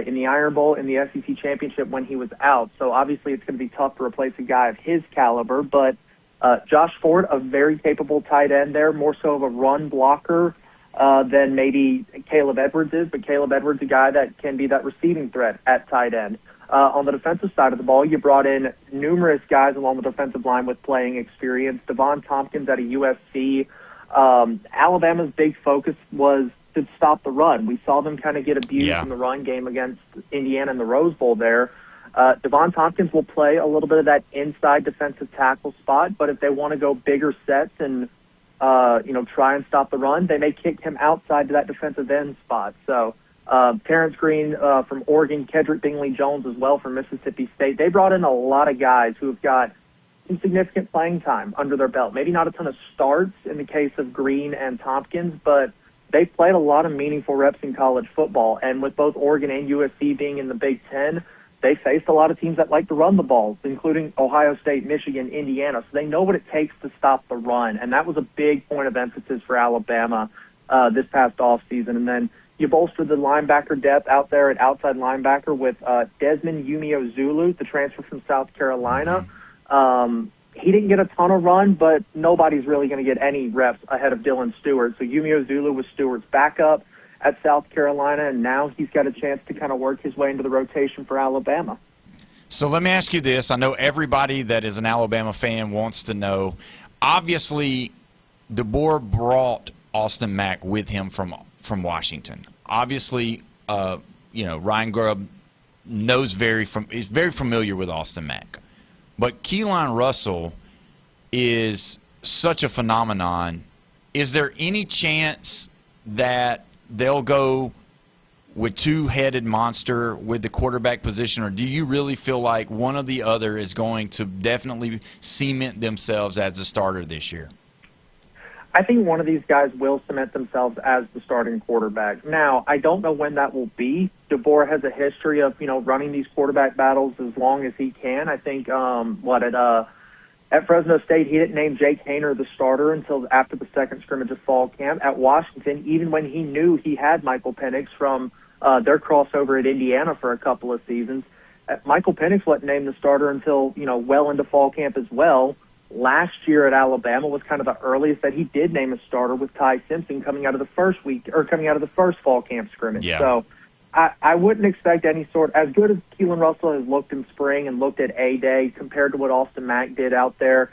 in the Iron Bowl, in the SEC Championship when he was out. So obviously it's going to be tough to replace a guy of his caliber, but Josh Ford, a very capable tight end there, more so of a run blocker than maybe Caleb Edwards is, but Caleb Edwards is a guy that can be that receiving threat at tight end. On the defensive side of the ball, you brought in numerous guys along the defensive line with playing experience. Devon Tompkins at a USC. Alabama's big focus was to stop the run. We saw them kind of get abused in the run game against Indiana in the Rose Bowl there. Devon Tompkins will play a little bit of that inside defensive tackle spot, but if they want to go bigger sets and try and stop the run, they may kick him outside to that defensive end spot. So Terrence Green from Oregon, Kedrick Bingley-Jones as well from Mississippi State. They brought in a lot of guys who have got some significant playing time under their belt. Maybe not a ton of starts in the case of Green and Tompkins, but they played a lot of meaningful reps in college football. And with both Oregon and USC being in the Big Ten, they faced a lot of teams that like to run the ball, including Ohio State, Michigan, Indiana. So they know what it takes to stop the run. And that was a big point of emphasis for Alabama this past offseason. And then you bolstered the linebacker depth out there at outside linebacker with Desmond Umeozulu, the transfer from South Carolina. He didn't get a ton of run, but nobody's really going to get any reps ahead of Dylan Stewart. So Umeozulu was Stewart's backup at South Carolina, and now he's got a chance to kind of work his way into the rotation for Alabama. So let me ask you this. I know everybody that is an Alabama fan wants to know. Obviously, DeBoer brought Austin Mack with him from Washington. Obviously, Ryan Grubb is very familiar with Austin Mack. But Keelan Russell is such a phenomenon. Is there any chance that they'll go with two-headed monster with the quarterback position, or do you really feel like one or the other is going to definitely cement themselves as a starter this year? I think one of these guys will cement themselves as the starting quarterback. Now, I don't know when that will be. DeBoer has a history of, running these quarterback battles as long as he can. I think, at Fresno State, he didn't name Jake Haener the starter until after the second scrimmage of fall camp. At Washington, even when he knew he had Michael Penix from their crossover at Indiana for a couple of seasons, Michael Penix wasn't named the starter until, well into fall camp as well. Last year at Alabama was kind of the earliest that he did name a starter with Ty Simpson coming out of the first fall camp scrimmage. Yeah. So I wouldn't expect any sort, as good as Keelan Russell has looked in spring and looked at A-Day compared to what Austin Mack did out there,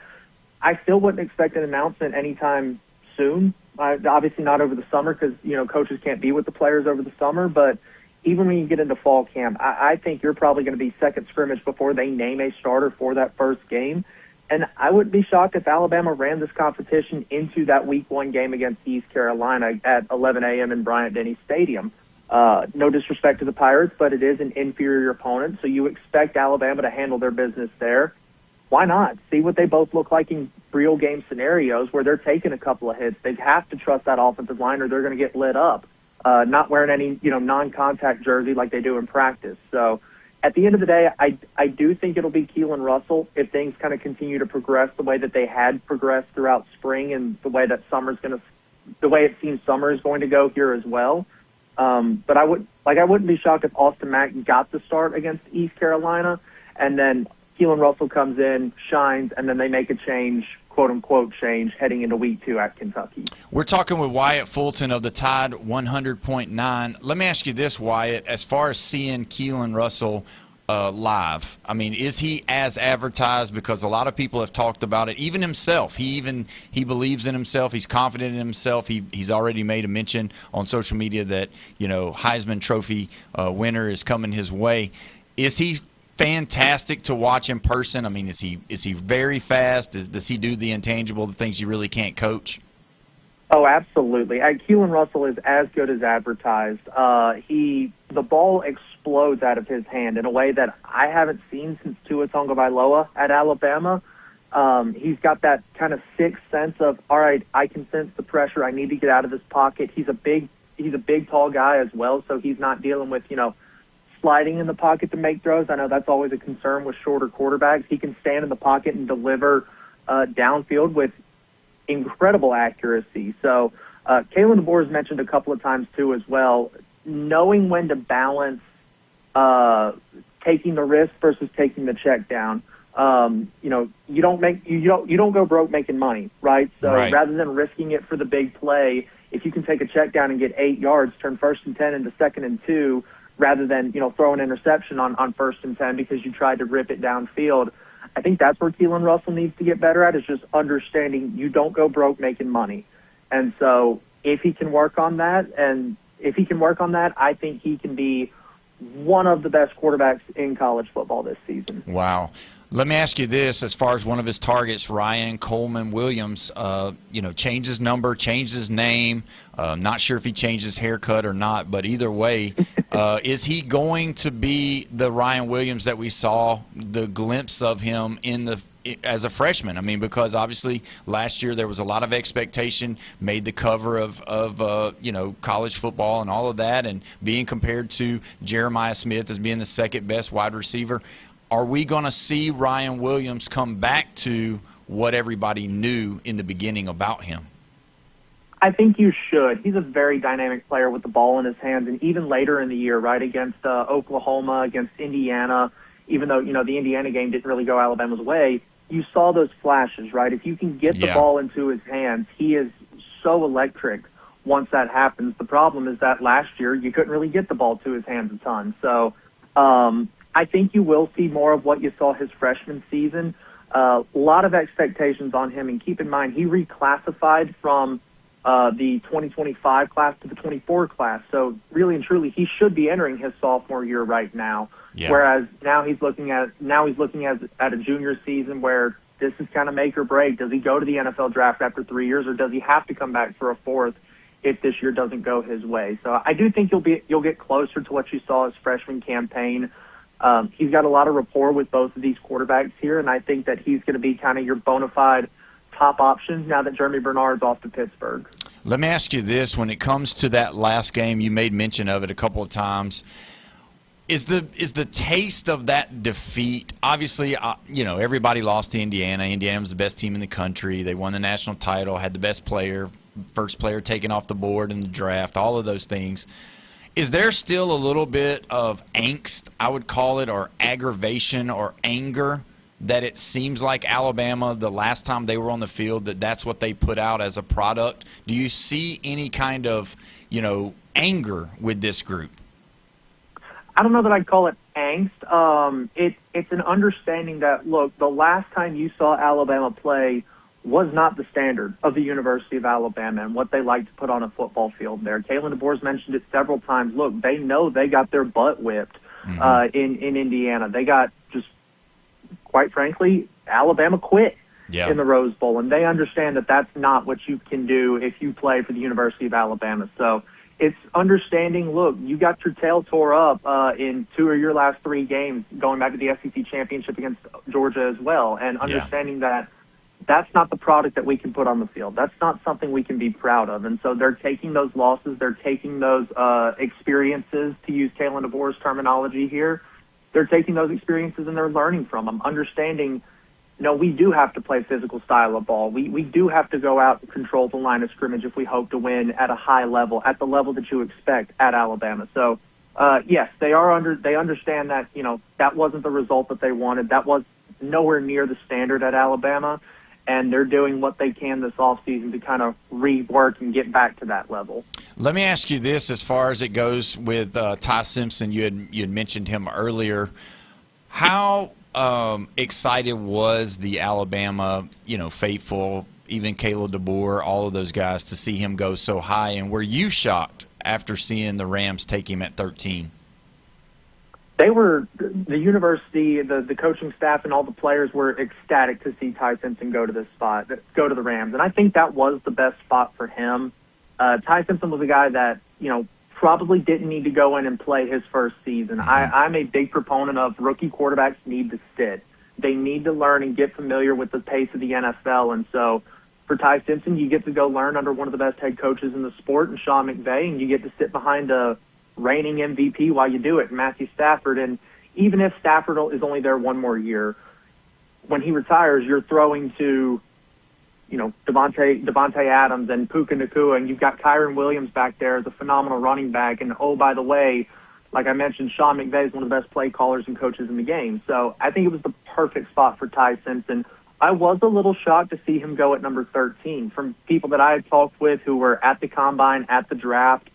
I still wouldn't expect an announcement anytime soon. Obviously not over the summer because, coaches can't be with the players over the summer, but even when you get into fall camp, I think you're probably going to be second scrimmage before they name a starter for that first game. And I wouldn't be shocked if Alabama ran this competition into that Week 1 game against East Carolina at 11 a.m. in Bryant-Denny Stadium. No disrespect to the Pirates, but it is an inferior opponent, so you expect Alabama to handle their business there. Why not? See what they both look like in real game scenarios where they're taking a couple of hits. They have to trust that offensive line or they're going to get lit up, not wearing any non-contact jersey like they do in practice. So at the end of the day, I do think it'll be Keelan Russell if things kind of continue to progress the way that they had progressed throughout spring and the way that the way it seems summer is going to go here as well. But I wouldn't be shocked if Austin Mack got the start against East Carolina, and then Keelan Russell comes in, shines, and then they make a change, quote-unquote change, heading into Week 2 at Kentucky. We're talking with Wyatt Fulton of the Tide 100.9. Let me ask you this, Wyatt, as far as seeing Keelan Russell live, I mean, is he as advertised? Because a lot of people have talked about it. Even himself, he believes in himself. He's confident in himself. He's already made a mention on social media that Heisman Trophy winner is coming his way. Is he fantastic to watch in person? I mean, is he very fast? Does he do the intangible, the things you really can't coach? Oh, absolutely. Keelan Russell is as good as advertised. The ball explodes out of his hand in a way that I haven't seen since Tua Tagovailoa at Alabama. He's got that kind of sixth sense of, all right, I can sense the pressure. I need to get out of this pocket. He's a big, tall guy as well, so he's not dealing with, sliding in the pocket to make throws. I know that's always a concern with shorter quarterbacks. He can stand in the pocket and deliver downfield with incredible accuracy. So Kalen DeBoer has mentioned a couple of times too as well, knowing when to balance taking the risk versus taking the check down. You don't go broke making money, right? So rather than risking it for the big play, if you can take a check down and get 8 yards, turn 1st and 10 into 2nd and 2, rather than throw an interception on 1st and 10 because you tried to rip it downfield. I think that's where Keelan Russell needs to get better at, is just understanding you don't go broke making money. And so if he can work on that, I think he can be one of the best quarterbacks in college football this season. Wow. Let me ask you this, as far as one of his targets, Ryan Coleman Williams, changed his number, changed his name. Not sure if he changed his haircut or not, but either way, is he going to be the Ryan Williams that we saw, the glimpse of him as a freshman? I mean, because obviously last year there was a lot of expectation, made the cover of college football and all of that, and being compared to Jeremiah Smith as being the second best wide receiver. Are we going to see Ryan Williams come back to what everybody knew in the beginning about him? I think you should. He's a very dynamic player with the ball in his hands, and even later in the year, right, against Oklahoma, against Indiana, even though, the Indiana game didn't really go Alabama's way, you saw those flashes, right? If you can get the ball into his hands, he is so electric once that happens. The problem is that last year you couldn't really get the ball to his hands a ton. So I think you will see more of what you saw his freshman season. A lot of expectations on him, and keep in mind he reclassified from the 2025 class to the 24 class. So really and truly, he should be entering his sophomore year right now. Yeah. Whereas now he's looking at a junior season where this is kind of make or break. Does he go to the NFL draft after 3 years, or does he have to come back for a fourth if this year doesn't go his way? So I do think you'll get closer to what you saw his freshman campaign. He's got a lot of rapport with both of these quarterbacks here, and I think that he's going to be kind of your bona fide top option now that Jeremy Bernard's off to Pittsburgh. Let me ask you this. When it comes to that last game, you made mention of it a couple of times. Is the taste of that defeat, obviously, everybody lost to Indiana. Indiana was the best team in the country. They won the national title, had the best player, first player taken off the board in the draft, all of those things. Is there still a little bit of angst, I would call it, or aggravation or anger that it seems like Alabama, the last time they were on the field, that's what they put out as a product? Do you see any kind of, anger with this group? I don't know that I'd call it angst. It's an understanding that, look, the last time you saw Alabama play was not the standard of the University of Alabama and what they like to put on a football field there. Kalen DeBoer's mentioned it several times. Look, they know they got their butt whipped in Indiana. They got, just quite frankly, Alabama quit in the Rose Bowl, and they understand that that's not what you can do if you play for the University of Alabama. So it's understanding, look, you got your tail tore up in 2 of your last 3 games, going back to the SEC championship against Georgia as well, and understanding that that's not the product that we can put on the field. That's not something we can be proud of. And so they're taking those losses, they're taking those experiences, to use Kalen DeBoer's terminology here. They're taking those experiences and they're learning from them, understanding, we do have to play physical style of ball. We do have to go out and control the line of scrimmage if we hope to win at a high level, at the level that you expect at Alabama. So, yes, they understand that, that wasn't the result that they wanted. That was nowhere near the standard at Alabama, and they're doing what they can this offseason to kind of rework and get back to that level. Let me ask you this, as far as it goes with Ty Simpson, you had mentioned him earlier. How excited was the Alabama, faithful, even Caleb DeBoer, all of those guys, to see him go so high? And were you shocked after seeing the Rams take him at 13? They were, the university, the coaching staff, and all the players were ecstatic to see Ty Simpson go to this spot, go to the Rams. And I think that was the best spot for him. Ty Simpson was a guy that, probably didn't need to go in and play his first season. I'm a big proponent of rookie quarterbacks need to sit. They need to learn and get familiar with the pace of the NFL. And so for Ty Simpson, you get to go learn under one of the best head coaches in the sport, and Sean McVay, and you get to sit behind a reigning MVP while you do it, Matthew Stafford. And even if Stafford is only there one more year, when he retires, you're throwing to, Devontae Adams and Puka Nacua, and you've got Kyron Williams back there as a phenomenal running back. And, oh, by the way, like I mentioned, Sean McVay is one of the best play callers and coaches in the game. So I think it was the perfect spot for Ty Simpson. I was a little shocked to see him go at number 13. From people that I had talked with who were at the Combine, at the draft,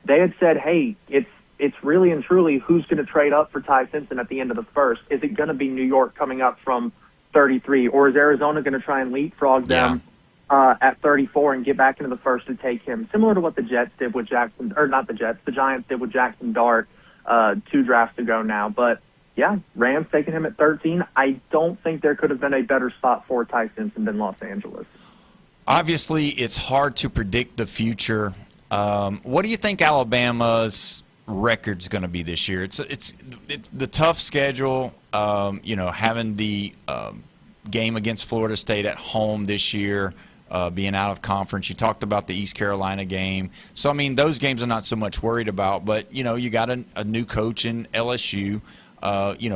they had said, hey, it's really and truly who's going to trade up for Ty Simpson at the end of the first. Is it going to be New York coming up from 33, or is Arizona going to try and leapfrog them at 34 and get back into the first to take him? Similar to what the Jets did with the Giants did with Jackson Dart 2 drafts ago now. But, yeah, Rams taking him at 13. I don't think there could have been a better spot for Ty Simpson than Los Angeles. Obviously, it's hard to predict the future. What do you think Alabama's record's going to be this year? It's the tough schedule, having the game against Florida State at home this year, being out of conference. You talked about the East Carolina game. So, I mean, those games I'm not so much worried about. But, you got a new coach in LSU,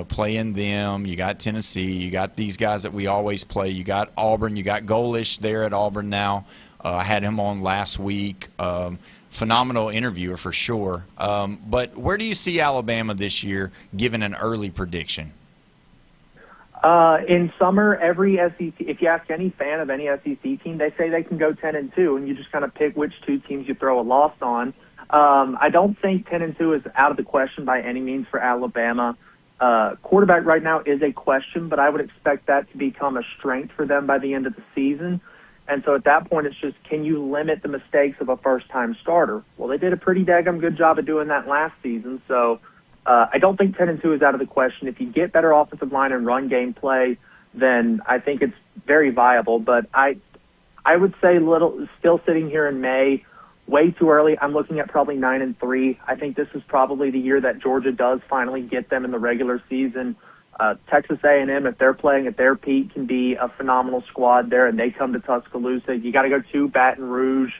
playing them. You got Tennessee. You got these guys that we always play. You got Auburn. You got Golish there at Auburn now. I had him on last week. Phenomenal interviewer for sure. But where do you see Alabama this year, given an early prediction? In summer, every SEC, if you ask any fan of any SEC team, they say they can go 10-2, and you just kind of pick which 2 teams you throw a loss on. I don't think 10-2 is out of the question by any means for Alabama. Quarterback right now is a question, but I would expect that to become a strength for them by the end of the season. And so at that point, it's just, can you limit the mistakes of a first-time starter? Well, they did a pretty daggum good job of doing that last season. So I don't think 10-2 is out of the question. If you get better offensive line and run game play, then I think it's very viable. But I would say still sitting here in May, way too early. I'm looking at probably 9-3. I think this is probably the year that Georgia does finally get them in the regular season. Texas A&M, if they're playing at their peak, can be a phenomenal squad there, and they come to Tuscaloosa. You got to go to Baton Rouge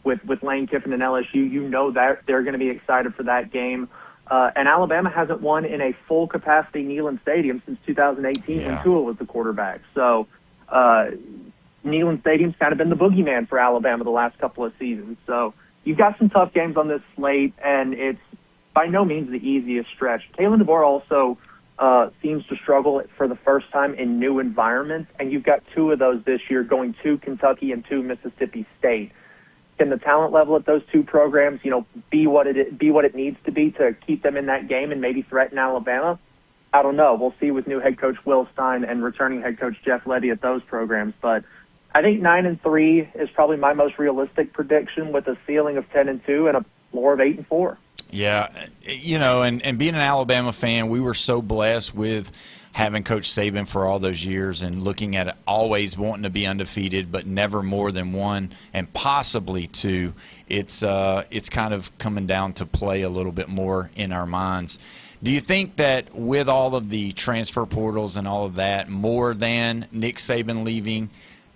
with Lane Kiffin and LSU. You know that they're going to be excited for that game. And Alabama hasn't won in a full-capacity Neyland Stadium since 2018 when Tua was the quarterback. So Neyland Stadium's kind of been the boogeyman for Alabama the last couple of seasons. So you've got some tough games on this slate, and it's by no means the easiest stretch. Kalen DeBoer also seems to struggle for the first time in new environments, and you've got 2 of those this year, going to Kentucky and to Mississippi State. Can the talent level at those 2 programs, be what it needs to be to keep them in that game and maybe threaten Alabama? I don't know. We'll see with new head coach Will Stein and returning head coach Jeff Levy at those programs. But I think 9-3 is probably my most realistic prediction, with a ceiling of 10-2 and a floor of 8-4. Yeah, and being an Alabama fan, we were so blessed with having Coach Saban for all those years and looking at it, always wanting to be undefeated, but never more than 1 and possibly 2. It's kind of coming down to play a little bit more in our minds. Do you think that with all of the transfer portals and all of that, more than Nick Saban leaving,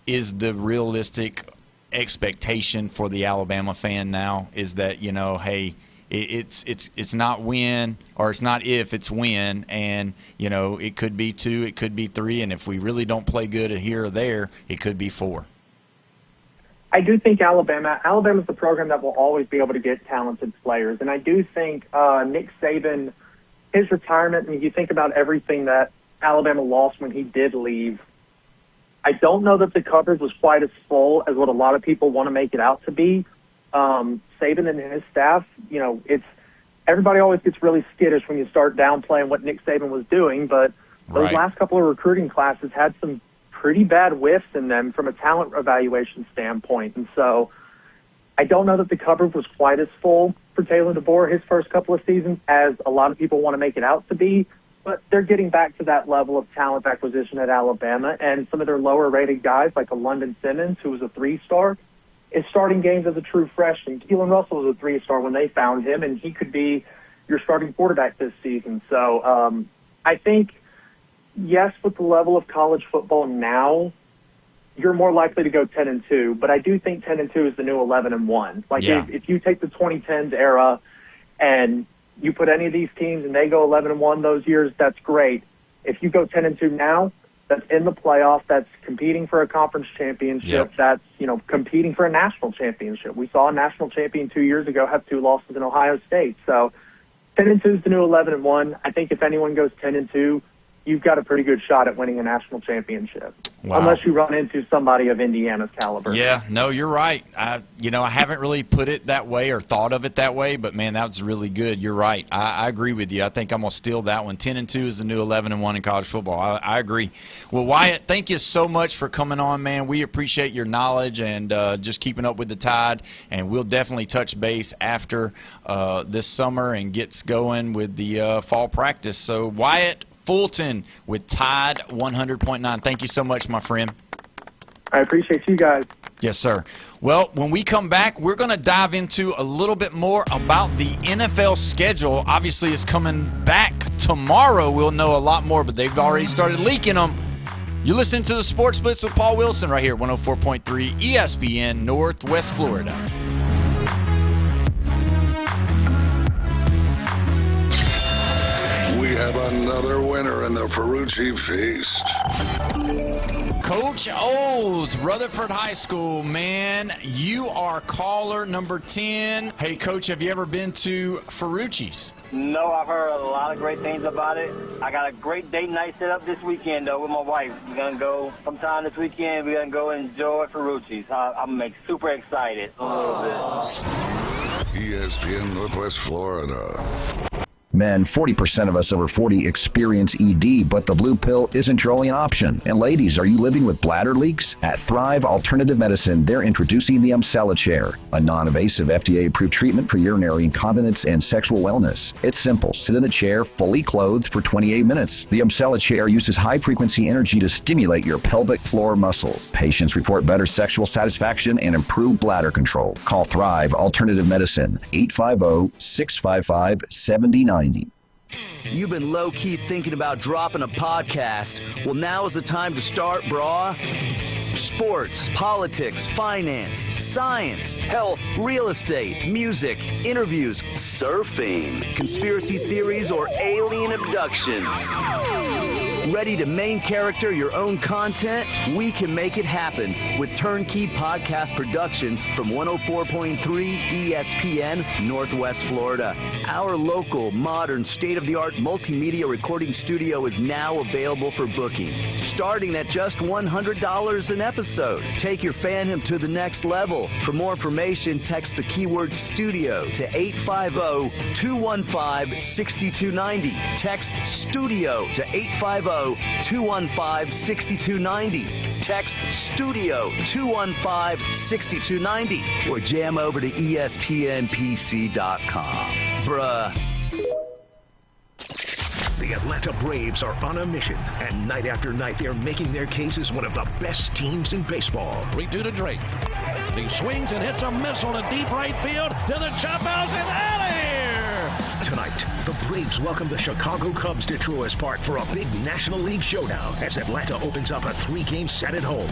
is the realistic expectation for the Alabama fan now? Is that, hey, it's not when, or it's not if, it's when, and it could be 2, it could be 3, and if we really don't play good here or there, it could be 4. I do think Alabama's the program that will always be able to get talented players, and I do think Nick Saban, his retirement, you think about everything that Alabama lost when he did leave, I don't know that the coverage was quite as full as what a lot of people want to make it out to be. Saban and his staff, it's everybody always gets really skittish when you start downplaying what Nick Saban was doing, but those last couple of recruiting classes had some pretty bad whiffs in them from a talent evaluation standpoint. And so I don't know that the coverage was quite as full for Taylor DeBoer his first couple of seasons as a lot of people want to make it out to be, but they're getting back to that level of talent acquisition at Alabama, and some of their lower-rated guys, like a London Simmons, who was a 3-star, is starting games as a true freshman. Keelan Russell was a 3-star when they found him, and he could be your starting quarterback this season. So I think, yes, with the level of college football now, you're more likely to go 10-2, but I do think 10-2 is the new 11-1. Like if you take the 2010s era and you put any of these teams and they go 11-1 those years, that's great. If you go 10-2 now, that's in the playoffs, that's competing for a conference championship, that's, competing for a national championship. We saw a national champion 2 years ago have 2 losses in Ohio State. So 10-2 is the new 11-1. I think if anyone goes 10-2, you've got a pretty good shot at winning a national championship. Wow. Unless you run into somebody of Indiana's caliber. Yeah, no, you're right. I haven't really put it that way or thought of it that way, but, man, that was really good. You're right. I agree with you. I think I'm going to steal that one. 10-2 is the new 11-1 in college football. I agree. Well, Wyatt, thank you so much for coming on, man. We appreciate your knowledge and just keeping up with the Tide, and we'll definitely touch base after this summer and gets going with the fall practice. So, Wyatt Fulton with Tide 100.9. Thank you so much, my friend. I appreciate you guys. Yes, sir. Well, when we come back, we're going to dive into a little bit more about the NFL schedule. Obviously, it's coming back tomorrow. We'll know a lot more, but they've already started leaking them. You're listening to the Sports Blitz with Paul Wilson right here at 104.3 ESPN Northwest Florida. We have another winner in the Ferrucci Feast. Coach Olds, Rutherford High School, man, you are caller number 10. Hey, Coach, have you ever been to Ferrucci's? No, I've heard a lot of great things about it. I got a great date night set up this weekend, though, with my wife. We're going to go sometime this weekend. We're going to go enjoy Ferrucci's. I'm super excited a little bit. ESPN Northwest Florida. Men, 40% of us over 40 experience ED, but the blue pill isn't your only option. And ladies, are you living with bladder leaks? At Thrive Alternative Medicine, they're introducing the Umcella Chair, a non-invasive FDA-approved treatment for urinary incontinence and sexual wellness. It's simple. Sit in the chair, fully clothed, for 28 minutes. The Umcella Chair uses high-frequency energy to stimulate your pelvic floor muscles. Patients report better sexual satisfaction and improved bladder control. Call Thrive Alternative Medicine, 850-655-7090. You've been low-key thinking about dropping a podcast. Well, now is the time to start, brah. Sports, politics, finance, science, health, real estate, music, interviews, surfing, conspiracy theories, or alien abductions. Ready to main character your own content? We can make it happen with Turnkey Podcast Productions from 104.3 ESPN Northwest Florida. Our local, modern, state-of-the-art multimedia recording studio is now available for booking, starting at just $100 an episode. Take your fandom to the next level. For more information, text the keyword studio to 850-215-6290. Text studio to 850-215-6290. Text studio 215-6290 or jam over to ESPNPC.com. Bruh. The Atlanta Braves are on a mission, and night after night they're making their case as one of the best teams in baseball. 3-2 to Drake. He swings and hits a missile to deep right field to the chop house and out of here. Tonight, the Braves welcome the Chicago Cubs to Truist Park for a big National League showdown as Atlanta opens up a 3-game set at home.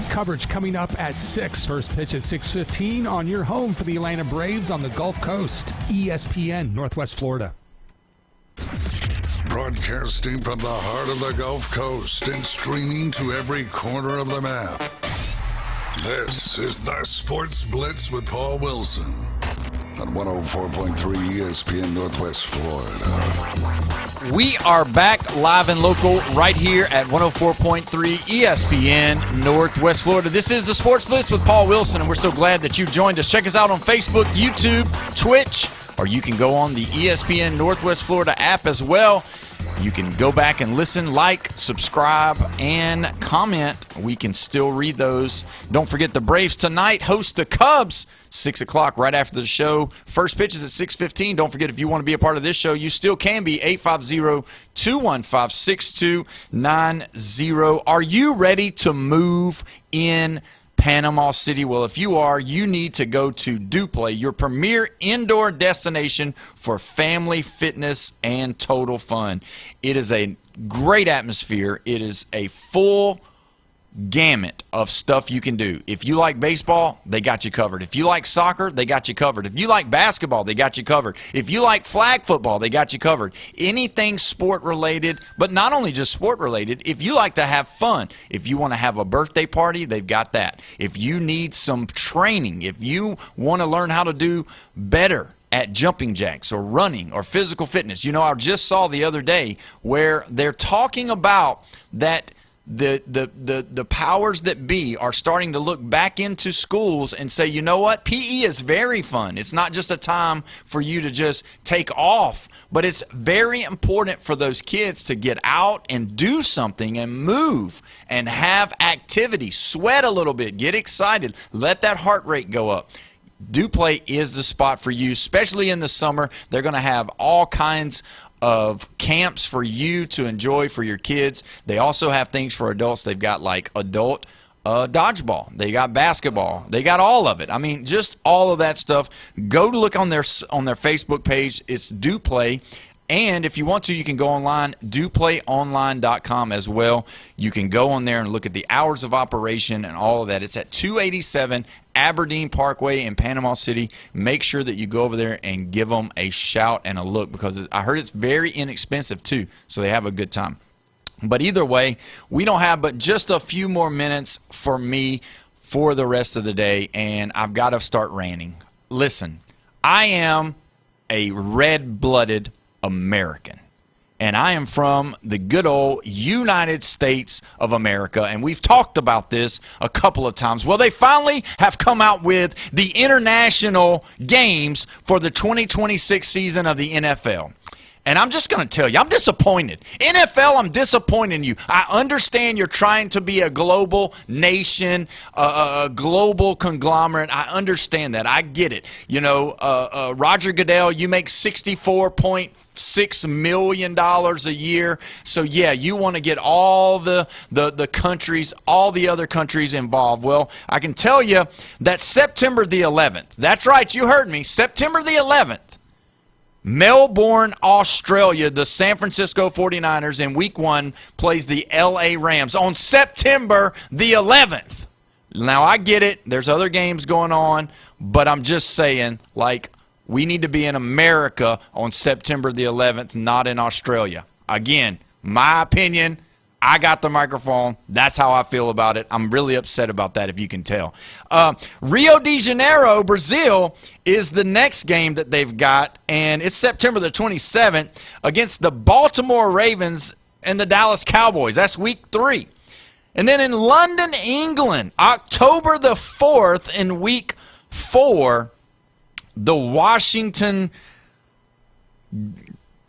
Coverage coming up at 6. First pitch at 6:15 on your home for the Atlanta Braves on the Gulf Coast. ESPN Northwest Florida. Broadcasting from the heart of the Gulf Coast and streaming to every corner of the map. This is the Sports Blitz with Paul Wilson on 104.3 ESPN Northwest Florida. We are back live and local right here at 104.3 ESPN Northwest Florida. This is the Sports Blitz with Paul Wilson, and we're so glad that you joined us. Check us out on Facebook, YouTube, Twitch, or you can go on the ESPN Northwest Florida app as well. You can go back and listen, like, subscribe, and comment. We can still read those. Don't forget the Braves tonight host the Cubs, 6 o'clock right after the show. First pitch is at 6:15. Don't forget, if you want to be a part of this show, you still can be. 850-215-6290. Are you ready to move in Panama City? Well, if you are, you need to go to DuPlay, your premier indoor destination for family, fitness, and total fun. It is a great atmosphere. It is a full gamut of stuff you can do. If you like baseball, they got you covered. If you like soccer, they got you covered. If you like basketball, they got you covered. If you like flag football, they got you covered. Anything sport related, but not only just sport related, if you like to have fun, if you want to have a birthday party, they've got that. If you need some training, if you want to learn how to do better at jumping jacks or running or physical fitness. You know, I just saw the other day where they're talking about that the powers that be are starting to look back into schools and say, you know what, PE is very fun. It's not just a time for you to just take off, but it's very important for those kids to get out and do something and move and have activity, sweat a little bit, get excited, let that heart rate go up. DuPlay is the spot for you, especially in the summer. They're going to have all kinds of camps for you to enjoy for your kids. They also have things for adults. They've got like adult dodgeball. They got basketball. They got all of it. I mean, just all of that stuff. Go to look on their Facebook page. It's DuPlay. And if you want to, you can go online, duplayonline.com as well. You can go on there and look at the hours of operation and all of that. It's at 287 Aberdeen Parkway in Panama City. Make sure that you go over there and give them a shout and a look, because I heard it's very inexpensive too, so they have a good time. But either way, we don't have but just a few more minutes for me for the rest of the day, and I've got to start ranting. Listen, I am a red-blooded American, and I am from the good old United States of America, and we've talked about this a couple of times. Well, they finally have come out with the international games for the 2026 season of the NFL. And I'm just going to tell you, I'm disappointed. NFL, I'm disappointed in you. I understand you're trying to be a global nation, a global conglomerate. I understand that. I get it. You know, Roger Goodell, you make $64.6 million a year. So, yeah, you want to get all the countries, all the other countries involved. Well, I can tell you that September the 11th, that's right, you heard me, September the 11th, Melbourne, Australia, the San Francisco 49ers in week 1 plays the LA Rams on September the 11th. Now, I get it. There's other games going on, but I'm just saying, like, we need to be in America on September the 11th, not in Australia. Again, my opinion, I got the microphone. That's how I feel about it. I'm really upset about that, if you can tell. Rio de Janeiro, Brazil, is the next game that they've got, and it's September the 27th against the Baltimore Ravens and the Dallas Cowboys. That's week 3. And then in London, England, October the 4th in week 4, the Washington,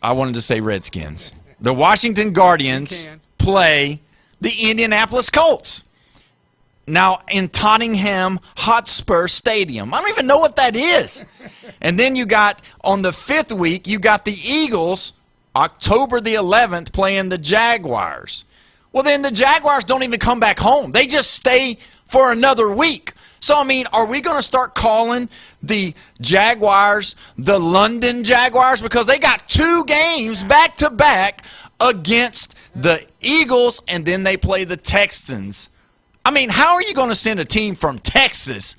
I wanted to say Redskins, the Washington Guardians play the Indianapolis Colts. Now, in Tottenham Hotspur Stadium. I don't even know what that is. And then you got, on the 5th week, you got the Eagles, October the 11th, playing the Jaguars. Well, then the Jaguars don't even come back home. They just stay for another week. So, I mean, are we going to start calling the Jaguars the London Jaguars? Because they got 2 games back-to-back against the Eagles, and then they play the Texans. I mean, how are you going to send a team from Texas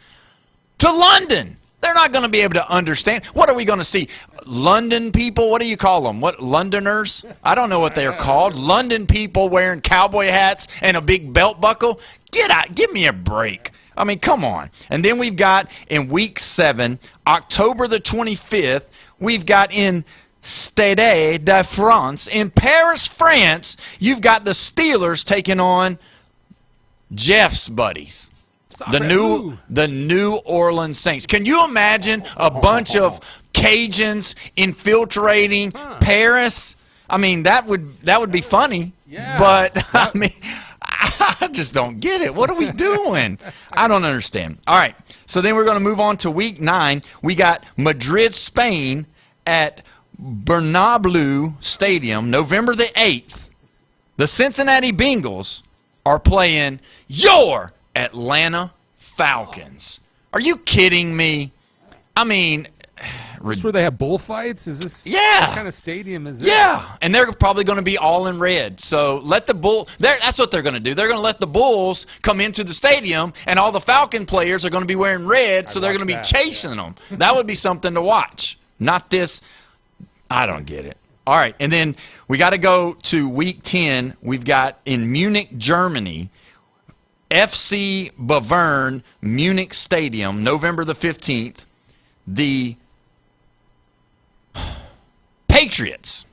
to London? They're not going to be able to understand. What are we going to see? London people? What do you call them? What, Londoners? I don't know what they're called. London people wearing cowboy hats and a big belt buckle? Get out. Give me a break. I mean, come on. And then we've got in week 7, October the 25th, we've got in Stade de France, in Paris, France, you've got the Steelers taking on Jeff's buddies, the New Orleans Saints. Can you imagine a bunch of Cajuns infiltrating Paris? I mean, that would be funny, but I mean, I just don't get it. What are we doing? I don't understand. All right, so then we're going to move on to week 9. We got Madrid, Spain at Bernabeu Stadium, November the 8th. The Cincinnati Bengals are playing your Atlanta Falcons. Are you kidding me? I mean, this where they have bullfights? Is this what kind of stadium is this? Yeah, and they're probably going to be all in red. So let the that's what they're going to do. They're going to let the Bulls come into the stadium, and all the Falcon players are going to be wearing red, so they're going to be chasing them. That would be something to watch. Not this. I don't get it. All right, and then we got to go to Week 10. We've got in Munich, Germany, FC Bavern, Munich Stadium, November the 15th. The Patriots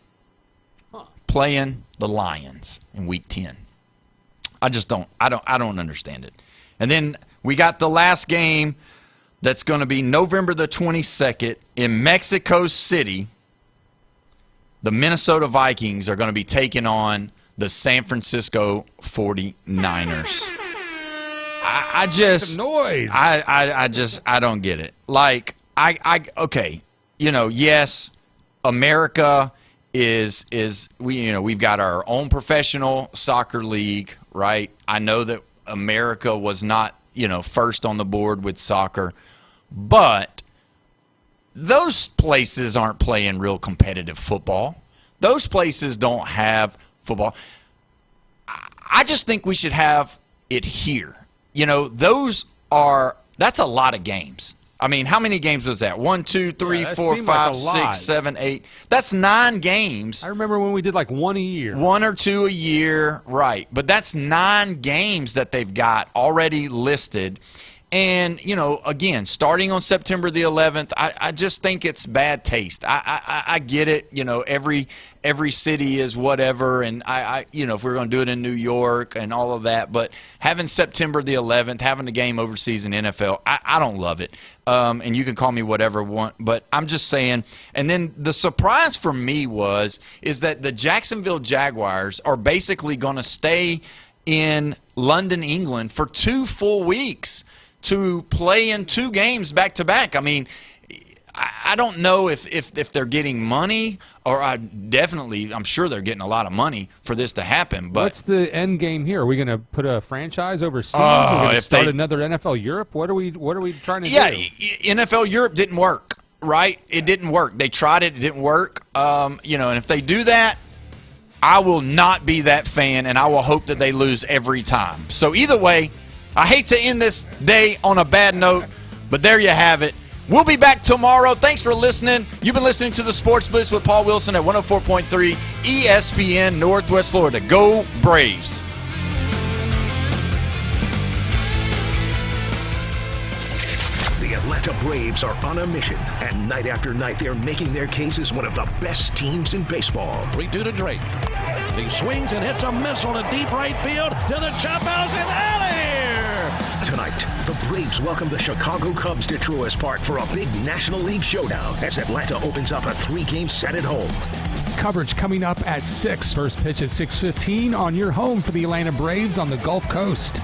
playing the Lions in Week 10. I don't understand it. And then we got the last game that's going to be November the 22nd in Mexico City. The Minnesota Vikings are going to be taking on the San Francisco 49ers. I just noise. I don't get it. Like okay, yes, America is we've got our own professional soccer league, right? I know that America was not, first on the board with soccer, but those places aren't playing real competitive football. Those places don't have football. I just think we should have it here. That's a lot of games. I mean, how many games was that? 1, 2, 3, 4, 5, 6, 7, 8. That's 9 games. I remember when we did like 1 a year. 1 or 2 a year, right. But that's 9 games that they've got already listed. And, again, starting on September the 11th, I just think it's bad taste. I get it. Every city is whatever. And, if we're going to do it in New York and all of that. But having September the 11th, having a game overseas in NFL, I don't love it. And you can call me whatever you want. But I'm just saying. And then the surprise for me is that the Jacksonville Jaguars are basically going to stay in London, England for 2 full weeks to play in 2 games back-to-back. I mean, I don't know if they're getting money, or I'm sure they're getting a lot of money for this to happen. But what's the end game here? Are we going to put a franchise overseas? Are we going to start another NFL Europe? What are we trying to do? Yeah, NFL Europe didn't work, right? It didn't work. They tried it. It didn't work. And if they do that, I will not be that fan, and I will hope that they lose every time. So either way, I hate to end this day on a bad note, but there you have it. We'll be back tomorrow. Thanks for listening. You've been listening to the Sports Blitz with Paul Wilson at 104.3 ESPN Northwest Florida. Go Braves. The Atlanta Braves are on a mission, and night after night they're making their case as one of the best teams in baseball. 3-2 to Drake. He swings and hits a missile to deep right field to the chop house and out of here. Tonight, the Braves welcome the Chicago Cubs to Truist Park for a big National League showdown as Atlanta opens up a 3-game set at home. Coverage coming up at 6. First pitch at 6:15 on your home for the Atlanta Braves on the Gulf Coast.